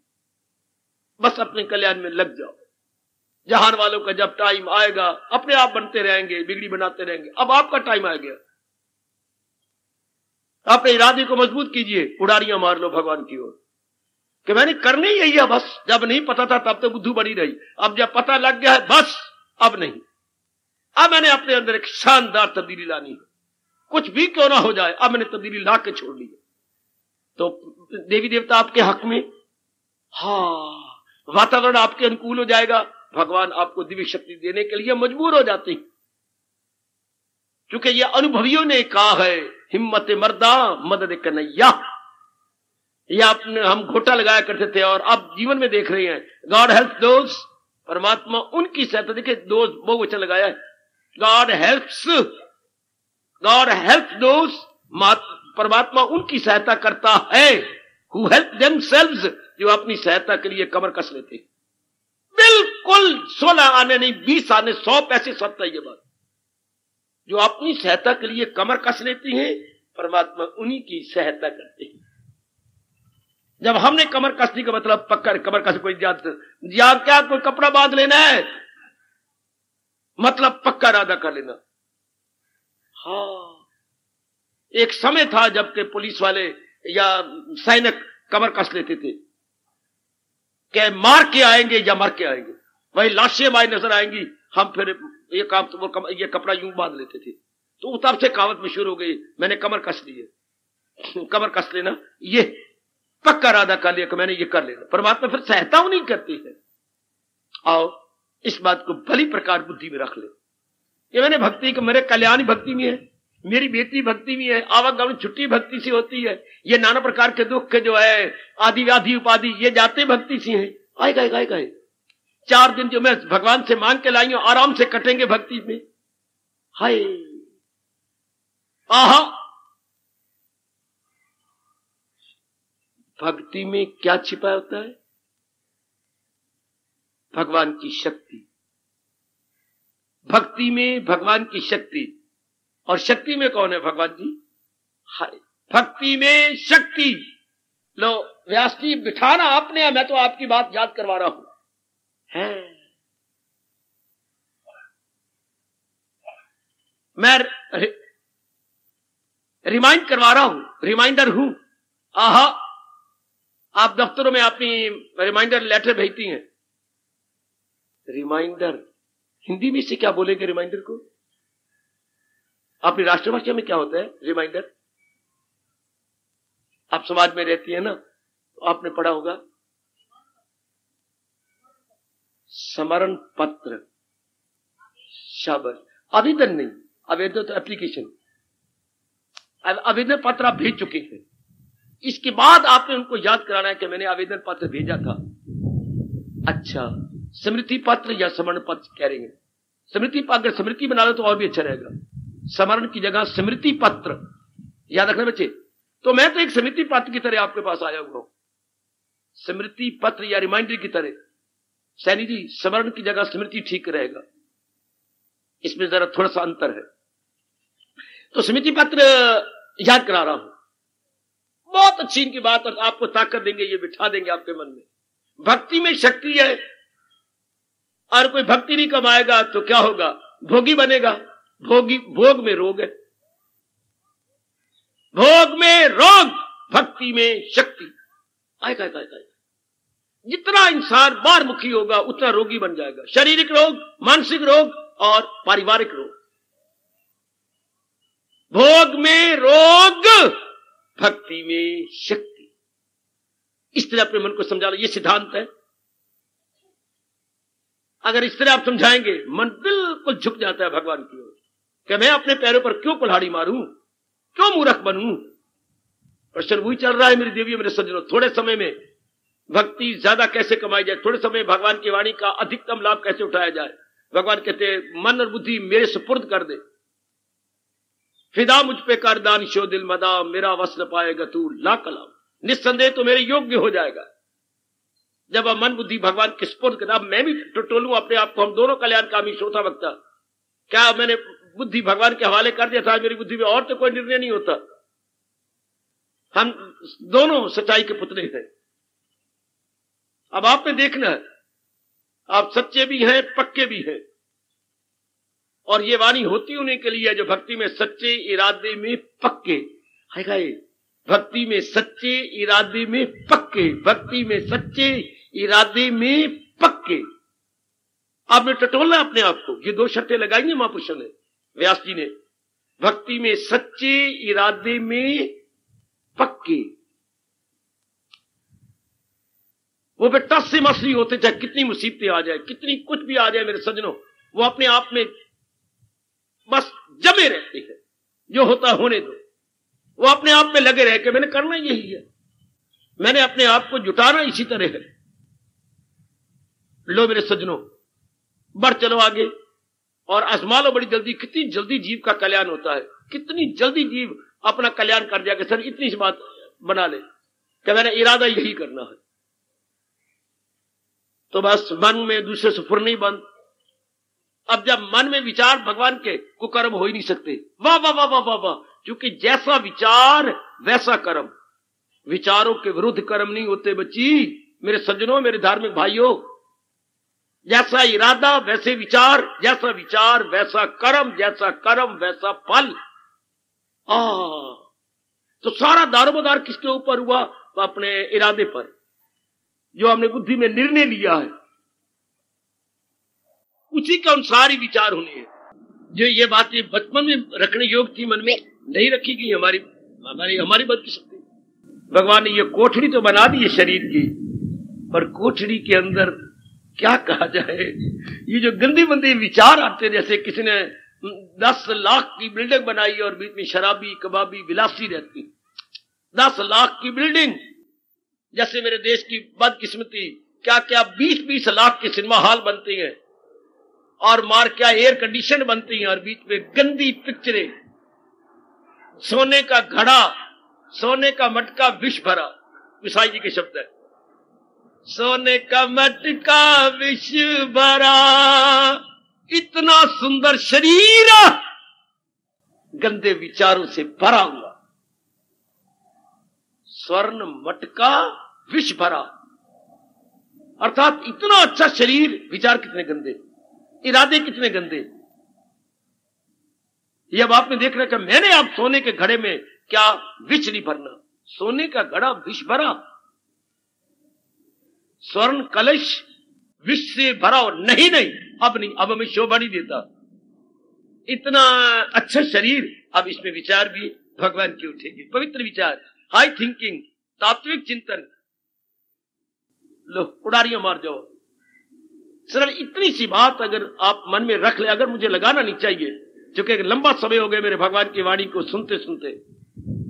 बस अपने कल्याण में लग जाओ। जहान वालों का जब टाइम आएगा अपने आप बनते रहेंगे, बिगड़ी बनाते रहेंगे। अब आपका टाइम आ गया, अपने इरादे को मजबूत कीजिए, उड़ारियां मार लो भगवान की ओर कि मैंने करनी यही है बस। जब नहीं पता था तब तो बुद्धू बनी रही, अब जब पता लग गया है बस अब नहीं। अब मैंने अपने अंदर एक शानदार तब्दीली लानी है, कुछ भी क्यों ना हो जाए, अब मैंने तब्दीली ला के छोड़ ली है। तो देवी देवता आपके हक में, हाँ, वातावरण आपके अनुकूल हो जाएगा। भगवान आपको दिव्य शक्ति देने के लिए मजबूर हो जाते हैं, क्योंकि ये अनुभवियों ने कहा है, हिम्मत मर्दा मदद कन्हैया। या अपने हम घोटा लगाया करते थे और अब जीवन में देख रहे हैं, गॉड हेल्प दोज, परमात्मा उनकी सहायता। देखिए दोज बहुवचन लगाया है, God helps, God help those, परमात्मा उनकी सहायता करता है, हु हेल्प देमसेल्व्स, जो अपनी सहायता के लिए कमर कस लेते। बिल्कुल 16 आने नहीं 20 आने 100 पैसे सत्ता ये बात। जो अपनी सहायता के लिए कमर कस लेती हैं, परमात्मा उन्हीं की सहायता करते हैं। जब हमने कमर कसने का मतलब पक्का कमर कस, कोई या क्या कोई कपड़ा बांध लेना है, मतलब पक्का इरादा कर लेना। हाँ, एक समय था जबकि पुलिस वाले या सैनिक कमर कस लेते थे कि मार के आएंगे या मर के आएंगे, वही लाशें माई नजर आएंगी, हम फिर ये काम तो वो ये कपड़ा यूं बांध लेते थे। तो तब से कहावत में शुरू हो गई, मैंने कमर कस ली है। कमर कस लेना, ये पक्का इरादा कर लिया कि मैंने ये कर लेना। परमात्मा फिर सहायता नहीं करती है। आओ इस बात को भली प्रकार बुद्धि में रख ले, ये मैंने भक्ति को मेरे कल्याणी भक्ति में है, मेरी बेटी भक्ति में है, आवागमन छुट्टी भक्ति से होती है, ये नाना प्रकार के दुख जो है आदि व्याधि उपाधि ये जाते भक्ति से हैं। आए 4 दिन जो मैं भगवान से मांग के लाई हूं आराम से कटेंगे भक्ति में। हाय आहा, भक्ति में क्या छिपा होता है? भगवान की शक्ति। भक्ति में भगवान की शक्ति, और शक्ति में कौन है? भगवान जी। हाय, भक्ति में शक्ति। लो व्यास जी बिठाना आपने, मैं तो आपकी बात याद करवा रहा हूं है। मैं रिमाइंड करवा रहा हूं, रिमाइंडर हूं। आहा, आप दफ्तरों में अपनी रिमाइंडर लेटर भेजती हैं। रिमाइंडर हिंदी में से क्या बोलेंगे रिमाइंडर को? अपनी राष्ट्रभाषा में क्या होता है रिमाइंडर? आप समाज में रहती है ना, तो आपने पढ़ा होगा स्मरण पत्र। शाबाश। आवेदन नहीं, आवेदन तो एप्लीकेशन। आवेदन पत्र आप भेज चुके हैं, इसके बाद आपने उनको याद कराना है कि मैंने आवेदन पत्र भेजा था। अच्छा, स्मृति पत्र या स्मरण पत्र कह रहे हैं। स्मृति, अगर स्मृति बना लो तो और भी अच्छा रहेगा। स्मरण की जगह स्मृति पत्र, याद रखना बच्चे। तो मैं तो एक स्मृति पत्र की तरह आपके पास आया हुआ हूं, स्मृति पत्र या रिमाइंडर की तरह। सैनी जी, स्मरण की जगह स्मृति ठीक रहेगा, इसमें जरा थोड़ा सा अंतर है। तो स्मृति पत्र याद करा रहा हूं, बहुत अच्छी इनकी बात, और आपको ताकत देंगे, ये बिठा देंगे आपके मन में। भक्ति में शक्ति है, और कोई भक्ति नहीं कमाएगा तो क्या होगा? भोगी बनेगा। भोग में रोग है, भोग में रोग, भक्ति में शक्ति। आए जितना इंसान बाहरमुखी होगा उतना रोगी बन जाएगा। शारीरिक रोग, मानसिक रोग और पारिवारिक रोग। भोग में रोग, भक्ति में शक्ति। इस तरह अपने मन को समझा लो, ये सिद्धांत है। अगर इस तरह आप समझाएंगे, मन बिल्कुल झुक जाता है भगवान की ओर कि मैं अपने पैरों पर क्यों कुल्हाड़ी मारूं, क्यों मूर्ख बनूं। प्रश्न वही चल रहा है मेरी देवियों, मेरे सज्जनों। थोड़े समय में भक्ति ज्यादा कैसे कमाई जाए, थोड़े समय भगवान की वाणी का अधिकतम लाभ कैसे उठाया जाए। भगवान कहते हैं मन और बुद्धि मेरे सुपुर्द कर दे, फिदा मुझ पे कर दानिशो दिल मदा, मेरा वस्ल पाएगा तू ला कलाम। निस्संदेह तो मेरे योग्य हो जाएगा जब अब मन बुद्धि भगवान के सुपुर्द कर। अब मैं भी टोलूं अपने आप को, हम दोनों कल्याणकामी श्रोता वक्ता। क्या मैंने बुद्धि भगवान के हवाले कर दिया था? मेरी बुद्धि में और तो कोई निर्णय नहीं होता। हम दोनों सच्चाई के पुतले हैं। अब आपने देखना है, आप सच्चे भी हैं, पक्के भी हैं, और ये वाणी होती उन्हीं के लिए जो भक्ति में सच्चे इरादे में पक्के। है भक्ति में सच्चे इरादे में पक्के, भक्ति में सच्चे इरादे में पक्के। आपने टटोलना अपने आप को। ये 2 शर्तें लगाई महापुरुषों ने, व्यास जी ने। भक्ति में सच्चे इरादे में पक्के। वो पे टस से मसली होते, चाहे कितनी मुसीबतें आ जाए, कितनी कुछ भी आ जाए मेरे सज्जनों, वो अपने आप में बस जमे रहते हैं। जो होता होने दो। वो अपने आप में लगे रहे कि मैंने करना यही है, मैंने अपने आप को जुटाना इसी तरह है। लो मेरे सज्जनों, बढ़ चलो आगे और आजमा लो बड़ी जल्दी। कितनी जल्दी जीव का कल्याण होता है, कितनी जल्दी जीव अपना कल्याण कर जाएगा। सर इतनी सी बात बना ले कि मैंने इरादा यही करना है, तो बस मन में दूसरे से फुर नहीं बंद। अब जब मन में विचार भगवान के कुकर्म हो ही नहीं सकते। वाह वाह वाह वाह वाह वाह, क्योंकि जैसा विचार वैसा कर्म। विचारों के विरुद्ध कर्म नहीं होते बच्ची, मेरे सज्जनों, मेरे धार्मिक भाइयों। जैसा इरादा वैसे विचार, जैसा विचार वैसा कर्म, जैसा कर्म वैसा फल। तो सारा दारोमदार किसके ऊपर हुआ? तो अपने इरादे पर, जो हमने बुद्धि में निर्णय लिया है उसी के अनुसार ही विचार होने हैं। जो ये बातें बचपन में रखने योग्य थी, मन में नहीं रखी गई। हमारी बदकिस्मती। भगवान ने ये कोठड़ी तो बना दी है शरीर की, पर कोठड़ी के अंदर क्या कहा जाए, ये जो गंदे मंदे विचार आते, जैसे किसी ने 10 लाख की बिल्डिंग बनाई और बीच में शराबी कबाबी विलासी रहती। 10 लाख की बिल्डिंग, जैसे मेरे देश की बदकिस्मती, क्या क्या 20-20 लाख के सिनेमा हॉल बनते हैं और मार क्या एयर कंडीशन बनती हैं, और बीच में गंदी पिक्चरें, सोने का घड़ा, सोने का मटका विष भरा। विसाई जी के शब्द है, सोने का मटका विष भरा, इतना सुंदर शरीर गंदे विचारों से भरा हुआ। स्वर्ण मटका विष भरा, अर्थात इतना अच्छा शरीर, विचार कितने गंदे, इरादे कितने गंदे। ये अब आपने देख रखा, मैंने आप सोने के घड़े में क्या विष नहीं भरना, सोने का घड़ा विष भरा, स्वर्ण कलश विष से भरा, और नहीं अब नहीं, अब हमें शोभा नहीं देता। इतना अच्छा शरीर, अब इसमें विचार भी भगवान की उठेगी, पवित्र विचार, हाई थिंकिंग, तात्विक चिंतन। लो उड़ारियां मार जाओ। सरल इतनी सी बात अगर आप मन में रख ले, अगर मुझे लगाना नहीं चाहिए, क्योंकि एक लंबा समय हो गया मेरे भगवान की वाणी को सुनते सुनते,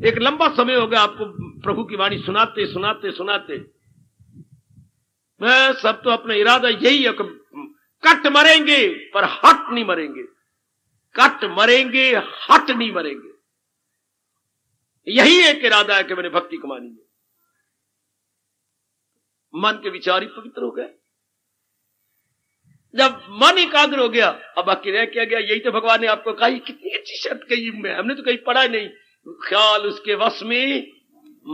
एक लंबा समय हो गया आपको प्रभु की वाणी सुनाते सुनाते सुनाते। मैं सब तो अपना इरादा यही है, कट मरेंगे पर हट नहीं मरेंगे, कट मरेंगे हट नहीं मरेंगे। यही एक इरादा है कि मैंने भक्ति कमानी है। मन के विचार ही पवित्र हो गए। जब मन एकाग्र हो गया, अब बाकी रह क्या गया, यही तो भगवान ने आपको कहा। कितनी अच्छी शब्द कही, में हमने तो कहीं पढ़ा नहीं, ख्याल उसके वश में,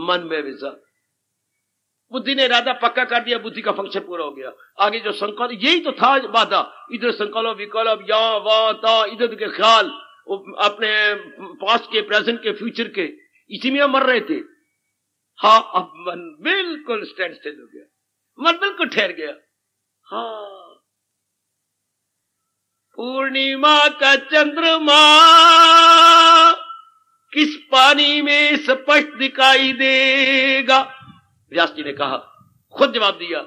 मन में विचार। बुद्धि ने इरादा पक्का कर दिया, बुद्धि का फंक्शन पूरा हो गया। आगे जो संकल्प, यही तो था बाधा, इधर संकल्प विकल्प, या वा ता, इधर के ख्याल, अपने पास्ट के, प्रेजेंट के, फ्यूचर के, इसी में हम मर रहे थे। हाँ, अब मन बिल्कुल स्टैंड स्टिल हो गया, मन बिल्कुल ठहर गया। हाँ, पूर्णिमा का चंद्रमा किस पानी में स्पष्ट दिखाई देगा, व्यास जी ने कहा, खुद जवाब दिया,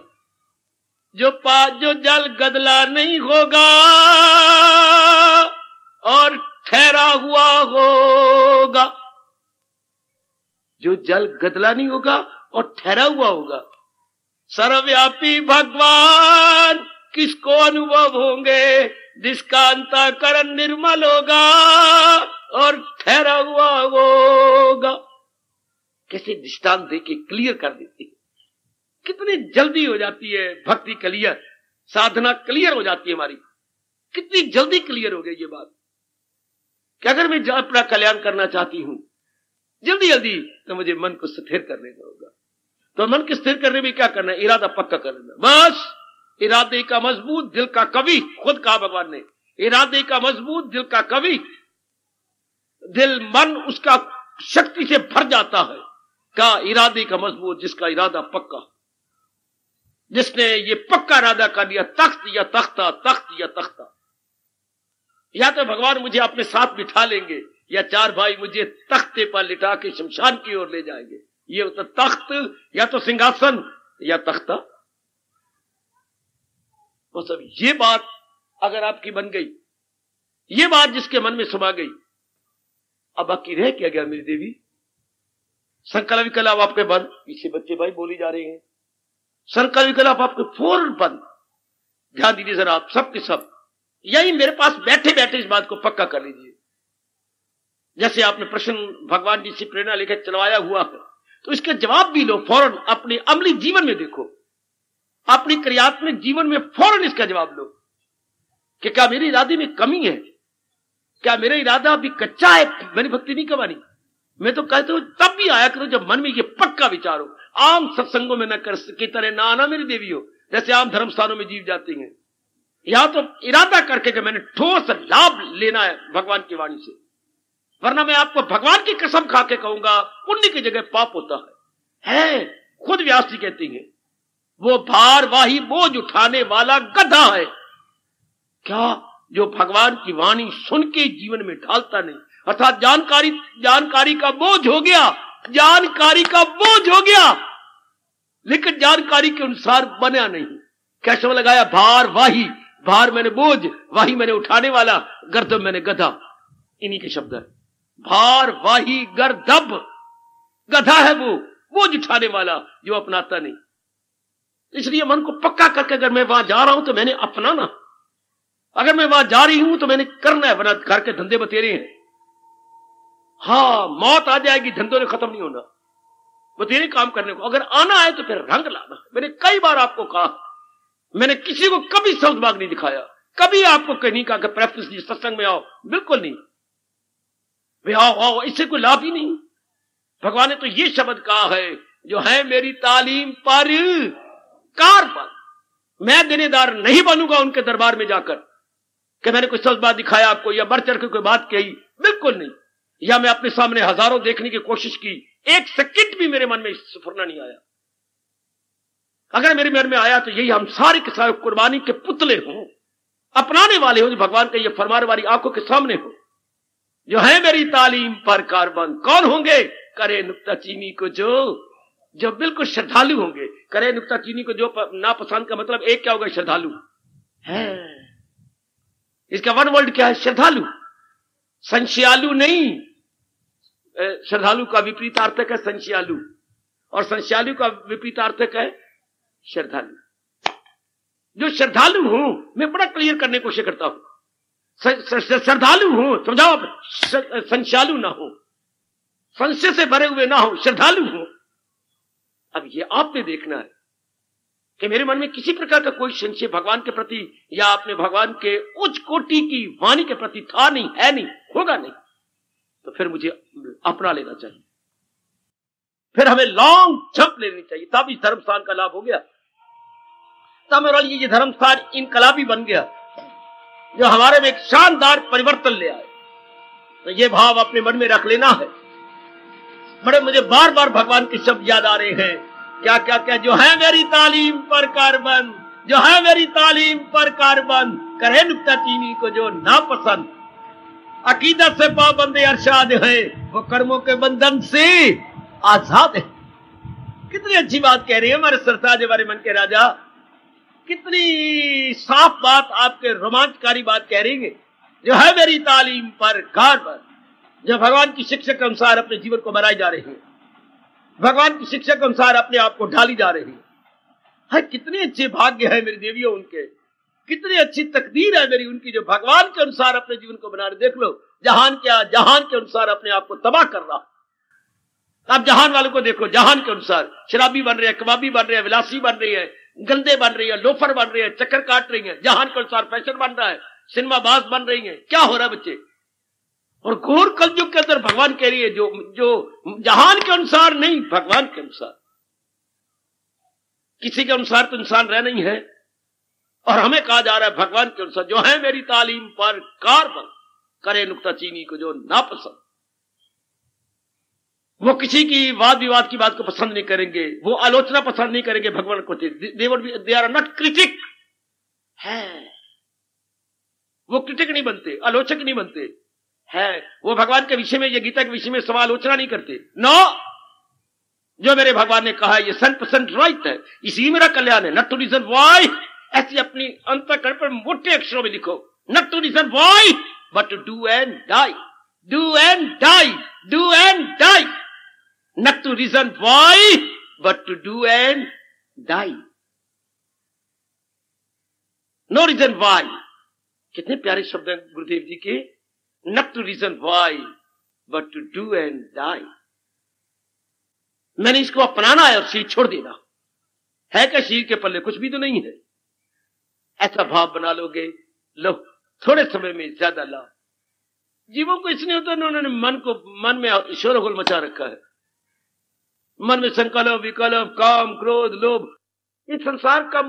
जो जल गदला नहीं होगा और ठहरा हुआ होगा, जो जल गदला नहीं होगा और ठहरा हुआ होगा। सर्वव्यापी भगवान किसको अनुभव होंगे, जिसका अंतःकरण निर्मल होगा और ठहरा हुआ होगा। कैसे दृष्टांत देके क्लियर कर देती है, कितनी जल्दी हो जाती है भक्ति क्लियर, साधना क्लियर हो जाती है हमारी, कितनी जल्दी क्लियर हो गई ये बात कि अगर मैं अपना कल्याण करना चाहती हूं जल्दी जल्दी, तो मुझे मन को स्थिर कर लेना होगा। तो मन को स्थिर करने में क्या करना है, इरादा पक्का कर लेना बस। इरादे का मजबूत दिल का कवि, खुद कहा भगवान ने, इरादे का मजबूत दिल का कवि। दिल मन उसका शक्ति से भर जाता है, का इरादे का मजबूत, जिसका इरादा पक्का, जिसने ये पक्का इरादा कर लिया, तख्त या तख्ता, तख्त या तख्ता। या तो भगवान मुझे अपने साथ बिठा लेंगे, या 4 भाई मुझे तख्ते पर लिटा के शमशान की ओर ले जाएंगे। ये होता तख्त, या तो सिंहासन या तख्ता। तो सब ये बात अगर आपकी बन गई, ये बात जिसके मन में समा गई, अब बाकी रह क्या गया मेरी देवी। संकल्प विकल्प आपके बंद, पीछे बच्चे भाई बोली जा रहे हैं, संकल्प विकल्प आपके फौरन बंद। ध्यान दीजिए जरा आप सब के सब, यही मेरे पास बैठे बैठे इस बात को पक्का कर लीजिए। जैसे आपने प्रश्न भगवान जी से प्रेरणा लेकर चलवाया हुआ है, तो इसका जवाब भी लो फौरन, अपने अमली जीवन में देखो, अपनी क्रियात्मक जीवन में फौरन इसका जवाब लो कि क्या मेरे इरादे में कमी है, क्या मेरा इरादा अभी कच्चा है, मैंने भक्ति नहीं कमानी। मैं तो कहता हूं तब भी आया करो जब मन में ये पक्का विचार हो। आम सत्संगों में न कर की तरह ना आना मेरी देवी हो, जैसे आम धर्म स्थानों में जीव जाते हैं। यहां तो इरादा करके कि मैंने ठोस लाभ लेना है भगवान की वाणी से, वरना मैं आपको भगवान की कसम खा के कहूंगा पुण्य की जगह पाप होता है। खुद व्यास जी कहती हैं, वो भारवाही बोझ उठाने वाला गधा है क्या, जो भगवान की वाणी सुन के जीवन में ढालता नहीं। अर्थात जानकारी का बोझ हो गया, जानकारी का बोझ हो गया, लेकिन जानकारी के अनुसार बना नहीं। कैसे लगाया, भारवाही, भार मैंने बोझ, वाही मैंने उठाने वाला, गर्दभ मैंने गधा। इन्हीं के शब्द है। भार, वाही, गर्दभ। गधा है वो, बोझ उठाने वाला जो अपनाता नहीं। इसलिए मन को पक्का करके अगर मैं वहां जा रहा हूं तो मैंने अपनाना, अगर मैं वहां जा रही हूं तो मैंने करना है, वरना घर के धंधे बतेरे हैं। हाँ, मौत आ जाएगी, धंधों ने खत्म नहीं होना, बतेरे काम करने को। अगर आना है तो फिर रंग लाना। मैंने कई बार आपको कहा, मैंने किसी को कभी सौदबाग नहीं दिखाया, कभी आपको कहीं नहीं कहा कि प्रेफरेंस दी सत्संग में आओ, बिल्कुल नहीं। वे आओ आओ, इससे कोई लाभ ही नहीं। भगवान ने तो ये शब्द कहा है, जो है मेरी तालीम पर कार बन। मैं देनेदार नहीं बनूंगा उनके दरबार में जाकर कि मैंने कोई सौदबाग दिखाया आपको, या बढ़ चढ़ के कोई बात कही, बिल्कुल नहीं। या मैं अपने सामने हजारों देखने की कोशिश की, एक सेकंड भी मेरे मन में सुफरना नहीं आया। अगर मेरे मन में आया तो यही, हम सारे के सारे कुर्बानी के पुतले हों, अपनाने वाले हो, जो भगवान का ये फरमाने वाली आंखों के सामने हो, जो है मेरी तालीम पर कारबंद। कौन होंगे? करे नुक्ताचीनी को जो बिल्कुल श्रद्धालु होंगे। करे नुक्ताचीनी को जो नापसंद का मतलब एक क्या होगा? श्रद्धालु है। इसका वन वर्ड क्या है? श्रद्धालु, संशयालु नहीं। श्रद्धालु का विपरीतार्थक है संशयालु, और संशयालु का विपरीतार्थक है श्रद्धालु। जो श्रद्धालु हूं, मैं बड़ा क्लियर करने की कोशिश करता हूं, श्रद्धालु हूं, समझाओ, संशयालु ना हो, संशय से भरे हुए ना हो, श्रद्धालु हूं। अब ये आपने देखना है कि मेरे मन में किसी प्रकार का कोई संशय भगवान के प्रति या अपने भगवान के उच्च कोटि की वाणी के प्रति था नहीं, है नहीं, होगा नहीं, तो फिर मुझे अपना लेना चाहिए। फिर हमें लॉन्ग जंप लेनी चाहिए, तब इस धर्म स्थान का लाभ हो गया। तब मेरे लिए ये धर्म स्थान इनकलाबी बन गया, जो हमारे में एक शानदार परिवर्तन ले आए। तो ये भाव अपने मन में रख लेना है। बड़े मुझे बार बार भगवान के शब्द याद आ रहे हैं, क्या क्या क्या, जो है मेरी तालीम पर कारबंद, जो है मेरी तालीम पर कारबंद, करे नुक्ताचीनी को जो नापसंद, अकीदत से पाबंदे अरशाद है, वो कर्मों के बंधन से आजाद है। कितनी अच्छी बात कह रही है हमारे सरताज, हमारे मन के राजा, कितनी साफ बात, आपके रोमांचकारी बात कह रही है। जो है मेरी तालीम पर कारबंद, जो भगवान की शिक्षा के अनुसार अपने जीवन को बनाई जा रही है, भगवान की शिक्षा के अनुसार अपने आप को ढाली जा रही है। कितने अच्छे भाग्य है मेरी देवियों उनके, कितनी अच्छी तकदीर है मेरी उनकी, जो भगवान के अनुसार अपने जीवन को बना रहे। देख लो, जहान क्या, जहान के अनुसार अपने आप को तबाह कर रहा। आप जहान वालों को देखो, जहान के अनुसार शराबी बन रहे हैं, कबाबी बन रहे हैं, विलासी बन रही है, गंदे बन रही है, लोफर बन रही है, चक्कर काट रही है, जहान के अनुसार फैशन बन रहा है, सिनेमा बाज बन रही है। क्या हो रहा है बच्चे? और घोर कलयुग के अंदर भगवान कह रही है, जो जहान के अनुसार नहीं, भगवान के अनुसार। किसी के अनुसार तो इंसान रह नहीं है, और हमें कहा जा रहा है भगवान के अनुसार, जो है मेरी तालीम पर कारबंद, करे नुक्ताचीनी को जो नापसंद। वो किसी की वाद विवाद की बात को पसंद नहीं करेंगे, वो आलोचना पसंद नहीं करेंगे भगवान को। दे आर नॉट क्रिटिक है, वो क्रिटिक नहीं बनते, आलोचक नहीं बनते है। वो भगवान के विषय में, ये गीता के विषय में सवाल आलोचना नहीं करते। नो, जो मेरे भगवान ने कहा है ये 100% राइट है, इसी मेरा कल्याण है। नॉट टू रीजन व्हाई, ऐसी अपनी अंतःकरण पर मोटे अक्षरों में लिखो, not to reason why but to do and die, do and die, do and die. Not to reason why but to do and die, no reason why. कितने प्यारे शब्द हैं गुरुदेव जी के, not to reason why but to do and die. मैंने इसको अपनाना है और शरीर छोड़ देना है। क्या शरीर के पल्ले कुछ भी तो नहीं है? ऐसा भाव बना लोगे, लो थोड़े समय में ज्यादा लाभ। जीवों को इसलिए होता है, उन्होंने मन में शोरगुल मचा रखा है। मन में संकल्प, विकल्प, काम, क्रोध, लोभ। इस संसार का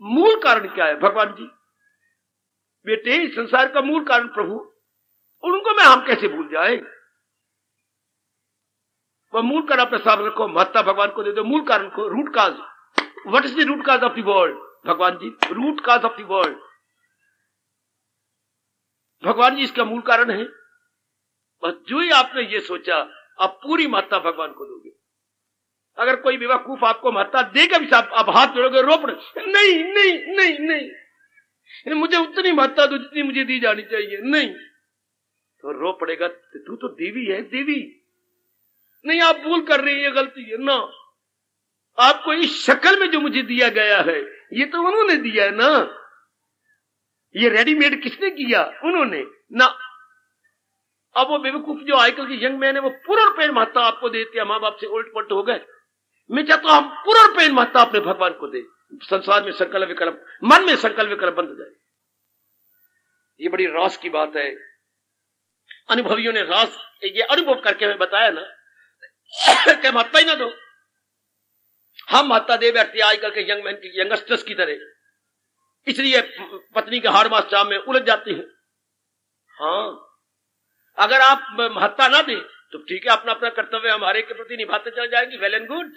मूल कारण क्या है भगवान जी? बेटे, इस संसार का मूल कारण प्रभु, उनको मैं हम कैसे भूल जाए? वह मूल कारण अपने सामने रखो, महत्ता भगवान को दे दो। मूल कारण को, root cause. What is the root cause of the world? भगवान जी, root cause of the world भगवान जी इसका मूल कारण है। बस जो ही आपने ये सोचा, आप पूरी महत्ता भगवान को दोगे। अगर कोई बेवकूफ आपको महत्ता देगा भी, आप हाथ जोड़ोगे, रो पड़े, नहीं नहीं नहीं नहीं, मुझे उतनी महत्ता दो जितनी मुझे दी जानी चाहिए। नहीं तो रो पड़ेगा, तू तो देवी है, देवी नहीं, आप भूल कर रहे हैं, ये गलती है ना। आपको इस शक्ल में जो मुझे दिया गया है ये तो उन्होंने दिया है ना, ये रेडीमेड किसने किया? उन्होंने ना। अब वो बेवकूफ जो आजकल के यंग मैन है वो पूर्ण महत्ता आपको देते हैं, माँ बाप से उल्ट पलट हो गए। मैं चाहता हूं हम पूर्ण महत्ता अपने भगवान को दे, संसार में संकल्प विकल्प, मन में संकल्प विकल्प बंद हो जाए। ये बड़ी रास की बात है। अनुभवियों ने रास ये अनुभव करके हमें बताया ना कि महत्ता ही ना दो। हम महत्ता दे बैठते आजकल के यंग मैन की, यंगस्टर्स की तरह, इसलिए पत्नी के हार मास चाम में उलझ जाती है। हाँ, अगर आप महत्ता ना दें तो ठीक है, अपना अपना कर्तव्य हमारे के प्रति निभाते चले जाएंगे, वेल एंड गुड।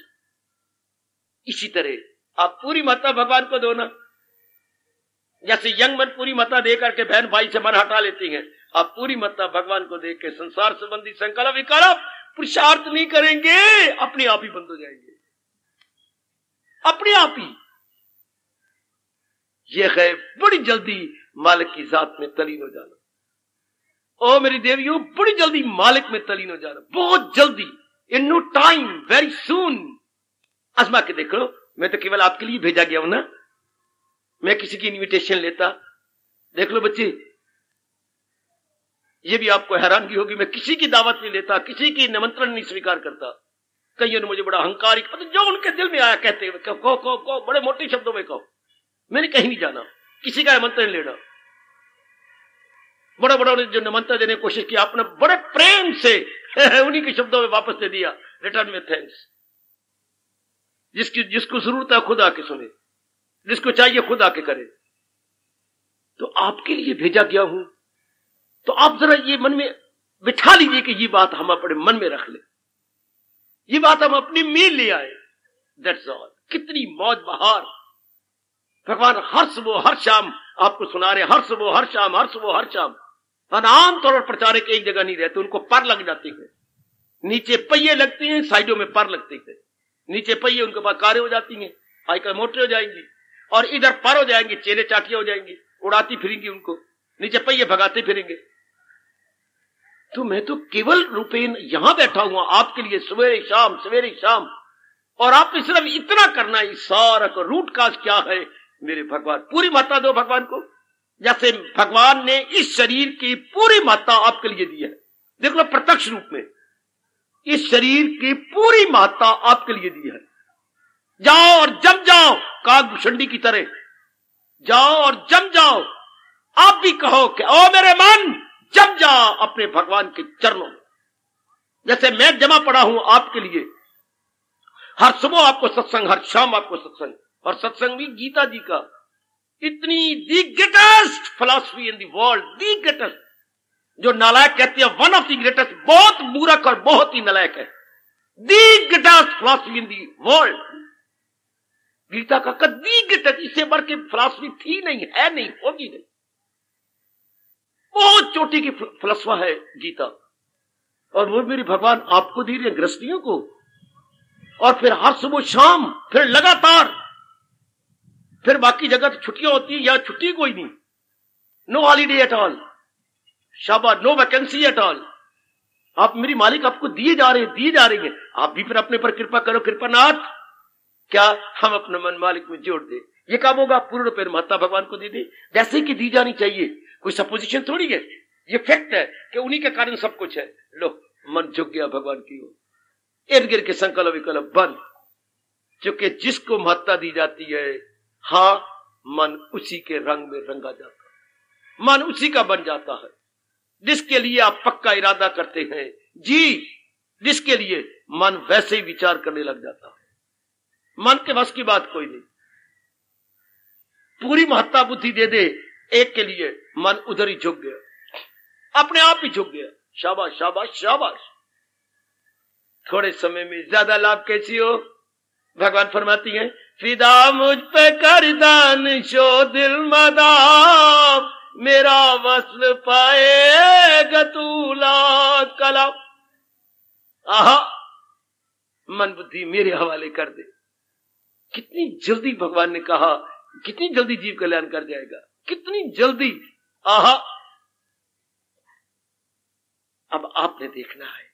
इसी तरह आप पूरी महत्ता भगवान को दो ना। जैसे यंग मन पूरी महत्ता दे करके बहन भाई से मन हटा लेती हैं, आप पूरी महत्ता भगवान को दे के संसार संबंधी संकल्प विकल्प पुरुषार्थ नहीं करेंगे, अपने आप ही बंद हो जाएंगे, अपने आप ही। यह है बड़ी जल्दी मालिक की जात में तलीन हो जाना। ओ मेरी देवियों, बड़ी जल्दी मालिक में तलीन हो जाना, बहुत जल्दी, in no time, very soon. आजमा के देख लो, मैं तो केवल आपके लिए भेजा गया हूं ना, मैं किसी की इन्विटेशन लेता? देख लो बच्चे, ये भी आपको हैरानगी होगी, मैं किसी की दावत नहीं लेता, किसी की निमंत्रण नहीं स्वीकार करता। कईयों ने मुझे बड़ा अहंकारिक, पता जो उनके दिल में आया कहते हुए कहो, बड़े मोटे शब्दों में कहो। मैंने कहीं नहीं जाना, किसी का निमंत्रण लेना। बड़ा बड़ा जो निमंत्रण देने की कोशिश की, आपने बड़े प्रेम से उन्हीं के शब्दों में वापस दे दिया, रिटर्न में थैंक्स। जिसको जरूरत है खुद आके सुने, जिसको चाहिए खुद आके करे। तो आपके लिए भेजा गया हूं, तो आप जरा ये मन में बिठा लीजिए कि ये बात हम अपने मन में रख ले, ये बात हम अपनी में ले आए। That's all. कितनी मौज बहार भगवान हर सुबह हर शाम आपको सुना रहे, हर सुबह हर शाम, हर सुबह हर शाम। आमतौर पर प्रचारक एक जगह नहीं रहते, उनको पर लग जाती है, नीचे पहिए लगती हैं, साइडों में पर लगती है। नीचे पहिए उनके पास कारें हो जाती हैं, आजकल मोटरें हो जाएंगी, और इधर पर हो जाएंगे, चेले चाटियां हो जाएंगी, उड़ाती फिरेंगी उनको, नीचे पहिए भगाते फिरेंगे। तो मैं तो केवल रूपेन यहां बैठा हुआ आपके लिए सवेरे शाम, और आपने सिर्फ इतना करना है। सारा का रूट काज क्या है? मेरे भगवान, पूरी महत्ता दो भगवान को। जैसे भगवान ने इस शरीर की पूरी महत्ता आपके लिए दी है, देख लो प्रत्यक्ष रूप में, इस शरीर की पूरी महत्ता आपके लिए दी है। जाओ और जम जाओ, कागभूषणी की तरह जाओ और जम जाओ। आप भी कहो कि ओ मेरे मन, जम जा अपने भगवान के चरणों में। जैसे मैं जमा पड़ा हूं आपके लिए, हर सुबह आपको सत्संग, हर शाम आपको सत्संग, और सत्संग भी गीता जी का। इतनी दी greatest philosophy in the world, the greatest, जो नालायक कहते हैं वन ऑफ द ग्रेटेस्ट, बहुत मूर्ख और बहुत ही नालायक है, the greatest philosophy in the world. Gita का दी ग्रेटेस्ट, इससे बढ़ के फिलॉसफी थी नहीं, है नहीं, होगी नहीं। बहुत चोटी की फिलॉसफा है गीता, और वो मेरे भगवान आपको दे रहे गृहस्थियों को। और फिर हर सुबह शाम, फिर लगातार, फिर बाकी जगह तो छुट्टियां होती है, या छुट्टी कोई नहीं, नो हॉलीडे एट ऑल, शाबाश, नो वैकेंसी एट ऑल। आप मेरी मालिक आपको दिए जा रहे हैं, आप भी फिर अपने पर कृपा करो, कृपानाथ। क्या हम अपना मन मालिक में जोड़ दे? ये काम होगा, पूर्ण रूप महत्ता भगवान को दे दे, जैसे कि दी जानी चाहिए। कोई सपोजिशन थोड़ी है, ये फैक्ट है कि उन्हीं के कारण सब कुछ है। लो, मन झुक गया भगवान की ओर, इर्द गिर्द के संकल्प विकल्प बंद। क्योंकि जिसको महत्ता दी जाती है, हाँ, मन उसी के रंग में रंगा जाता है, मन उसी का बन जाता है। जिसके लिए आप पक्का इरादा करते हैं जी, जिसके लिए मन वैसे ही विचार करने लग जाता है। मन के बस की बात कोई नहीं। पूरी महत्ता बुद्धि दे दे एक के लिए, मन उधर ही झुक गया, अपने आप ही झुक गया। शाबाश शाबाश शाबाश। थोड़े समय में ज्यादा लाभ कैसी हो? भगवान फरमाती हैं, फिदा मुझ पे कर दान शो दिल मदाम, मेरा वस्ल पाएगा तूला कला। आहा, मन बुद्धि मेरे हवाले कर दे। कितनी जल्दी भगवान ने कहा, कितनी जल्दी जीव कल्याण कर जाएगा। कितनी जल्दी। आहा, अब आपने देखना है,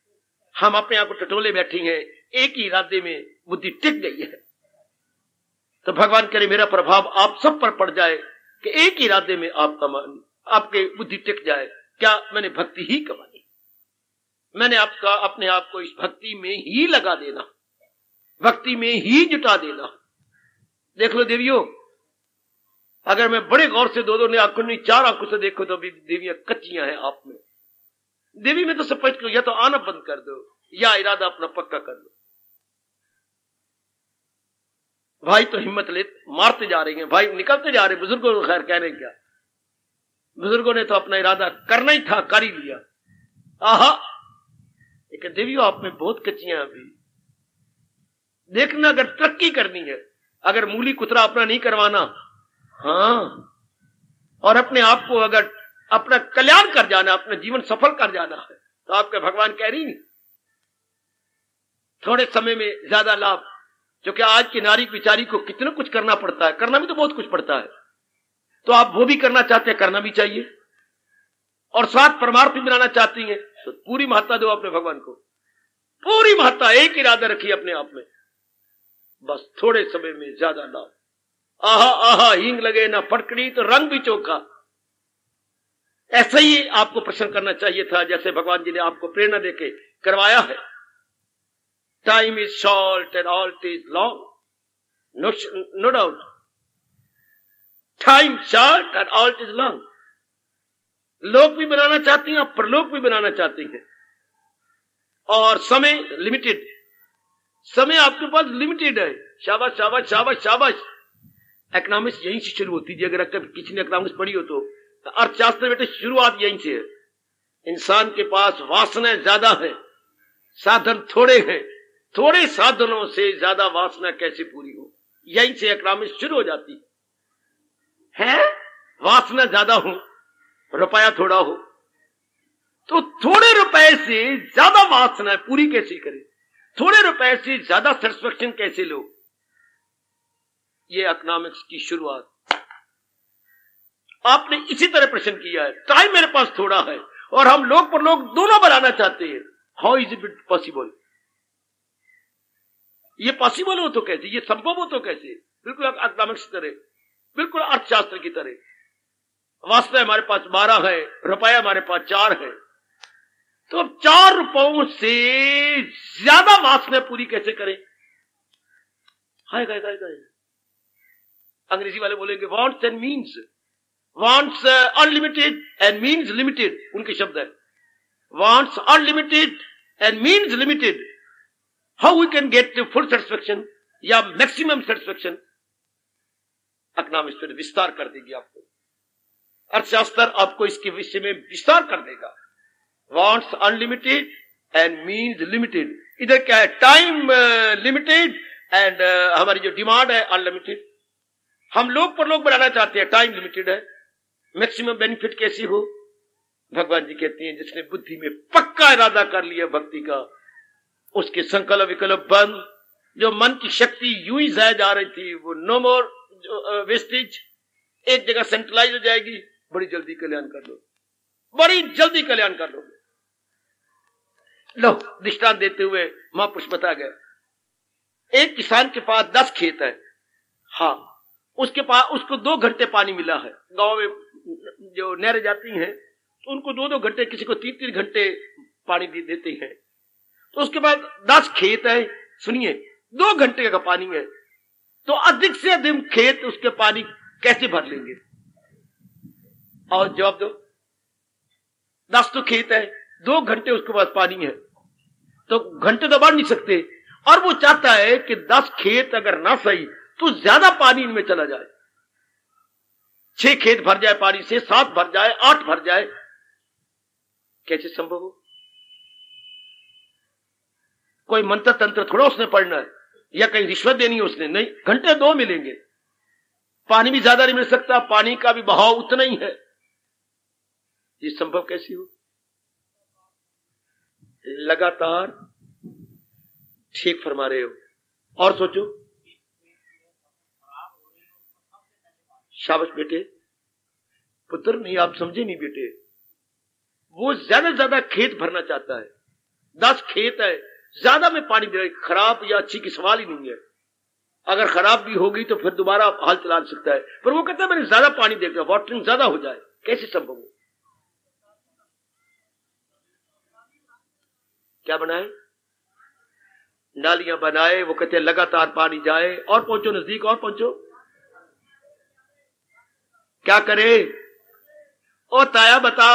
हम अपने आप को टटोले बैठे हैं, एक ही इरादे में बुद्धि टिक गई है। तो भगवान करे मेरा प्रभाव आप सब पर पड़ जाए कि एक ही इरादे में आपके बुद्धि टिक जाए। क्या मैंने भक्ति ही कमाई, मैंने आपका अपने आप को इस भक्ति में ही लगा देना, भक्ति में ही जुटा देना। देख लो देवियों, अगर मैं बड़े गौर से दो ने आंखों नहीं 4 आंखों से देखो तो अभी देवियां कच्चियां हैं आप में। देवी में तो स्पष्ट करो, या तो आना बंद कर दो या इरादा अपना पक्का कर लो। भाई तो हिम्मत ले मारते जा रहे हैं, भाई निकलते जा रहे। बुजुर्गों को खैर कह रहे क्या, बुजुर्गों ने तो अपना इरादा करना ही था, कर ही लिया। आहा, लेकिन देवियों आप में बहुत कच्चियां अभी। देखना, अगर तरक्की करनी है, अगर मूली कुतरा अपना नहीं करवाना, हाँ, और अपने आप को अगर अपना कल्याण कर जाना, अपना जीवन सफल कर जाना है, तो आपके भगवान कह रही थोड़े समय में ज्यादा लाभ। क्योंकि आज की नारी बिचारी को कितना कुछ करना पड़ता है, करना भी तो बहुत कुछ पड़ता है। तो आप वो भी करना चाहते हैं, करना भी चाहिए, और साथ परमार्थ भी बनाना चाहती हैं, तो पूरी महत्ता दो अपने भगवान को, पूरी महत्ता, एक इरादा रखिए अपने आप में, बस थोड़े समय में ज्यादा लाभ। आहा आहा, हींग लगे ना फटकड़ी तो रंग भी चोखा। ऐसा ही आपको प्रश्न करना चाहिए था, जैसे भगवान जी ने आपको प्रेरणा देके करवाया है। Time is short and all is long, no doubt. Time short and all is long. लोक भी बनाना चाहती हैं, परलोक भी बनाना चाहती हैं, और समय लिमिटेड, समय आपके पास लिमिटेड है। शाबाश शाबाश शाबाश शाबाश। इकोनॉमिक्स यहीं से शुरू होती है, अगर किसी ने इकोनॉमिक्स पढ़ी हो तो अर्थशास्त्र बेटे शुरुआत यहीं से है। इंसान के पास वासना ज्यादा है, साधन थोड़े हैं, थोड़े साधनों से ज्यादा वासना कैसे पूरी हो, यहीं से इकोनॉमिक्स शुरू हो जाती है। वासना ज्यादा हो, रुपया थोड़ा हो, तो थोड़े रुपए से ज्यादा वासना पूरी कैसे करें, थोड़े रुपए से ज्यादा सेटिस्फेक्शन कैसे लो, ये इकोनॉमिक्स की शुरुआत। आपने इसी तरह प्रश्न किया है, टाइम मेरे पास थोड़ा है और हम लोग पर लोग दोनों बनाना चाहते हैं। How is it possible? ये पॉसिबल हो तो कैसे, ये संभव हो तो कैसे? बिल्कुल इकोनॉमिक्स की तरह, बिल्कुल अर्थशास्त्र की तरह। वास्तव हमारे पास 12 है, रुपया हमारे पास 4 है, तो अब 4 रुपयों से ज्यादा वासना पूरी कैसे करें? हाय गाय गाय गाय, अंग्रेजी वाले बोलेंगे wants and means, wants unlimited and means limited, उनके शब्द है। Wants unlimited and means limited, how we can get full satisfaction या मैक्सिमम सेटिस्फेक्शन? इकोनॉमिक्स पर विस्तार कर देगी आपको, अर्थशास्त्र आपको इसके विषय में विस्तार कर देगा। Wants unlimited and means limited, इधर क्या है, टाइम लिमिटेड एंड हमारी जो डिमांड है अनलिमिटेड। हम लोग पर लोग बनाना चाहते हैं, टाइम लिमिटेड है। मैक्सिमम बेनिफिट कैसी हो? भगवान जी कहते हैं जिसने बुद्धि में पक्का इरादा कर लिया भक्ति का, उसके संकल्प विकल्प बंद, जो मन की शक्ति यूं ही जाया जा रही थी वो नो मोर वेस्टेज, एक जगह सेंट्रलाइज हो जाएगी। बड़ी जल्दी कल्याण कर लो, बड़ी जल्दी कल्याण कर लो। लो दृष्टांत देते हुए महापुरुष बता गए, एक किसान के पास 10 खेत है, हाँ, उसके पास उसको 2 घंटे पानी मिला है। गांव में जो नहरें जाती हैं तो उनको 2-2 घंटे, किसी को 3-3 घंटे पानी देते हैं। तो उसके बाद 10 खेत है, सुनिए 2 घंटे का पानी है, तो अधिक से अधिक खेत उसके पानी कैसे भर लेंगे? और जवाब दो। 10 तो खेत है, 2 घंटे उसके पास पानी है, तो घंटे तो भर नहीं सकते। और वो चाहता है कि 10 खेत अगर ना सही तो ज्यादा पानी इनमें चला जाए, 6 खेत भर जाए पानी से, 7 भर जाए, 8 भर जाए। कैसे संभव हो? कोई मंत्र तंत्र थोड़ा उसने पढ़ना है या कहीं रिश्वत देनी है उसने, नहीं, घंटे 2 मिलेंगे। पानी भी ज्यादा नहीं मिल सकता, पानी का भी बहाव उतना ही है। ये संभव कैसे हो? लगातार ठीक फरमा रहे हो। और सोचो, शाबाश बेटे, पुत्र नहीं, आप समझे नहीं बेटे, वो ज्यादा से ज्यादा खेत भरना चाहता है। 10 खेत है, ज्यादा में पानी दे, खराब या अच्छी की सवाल ही नहीं है। अगर खराब भी होगी तो फिर दोबारा हाल चला सकता है, पर वो कहता है मैंने ज्यादा पानी देगा, वाटरिंग ज्यादा हो जाए। कैसे संभव हो? क्या बनाए? नालियां बनाए। वो कहते हैं लगातार पानी जाए, और पहुंचो नजदीक, और पहुंचो। क्या करे? ओ ताया बता।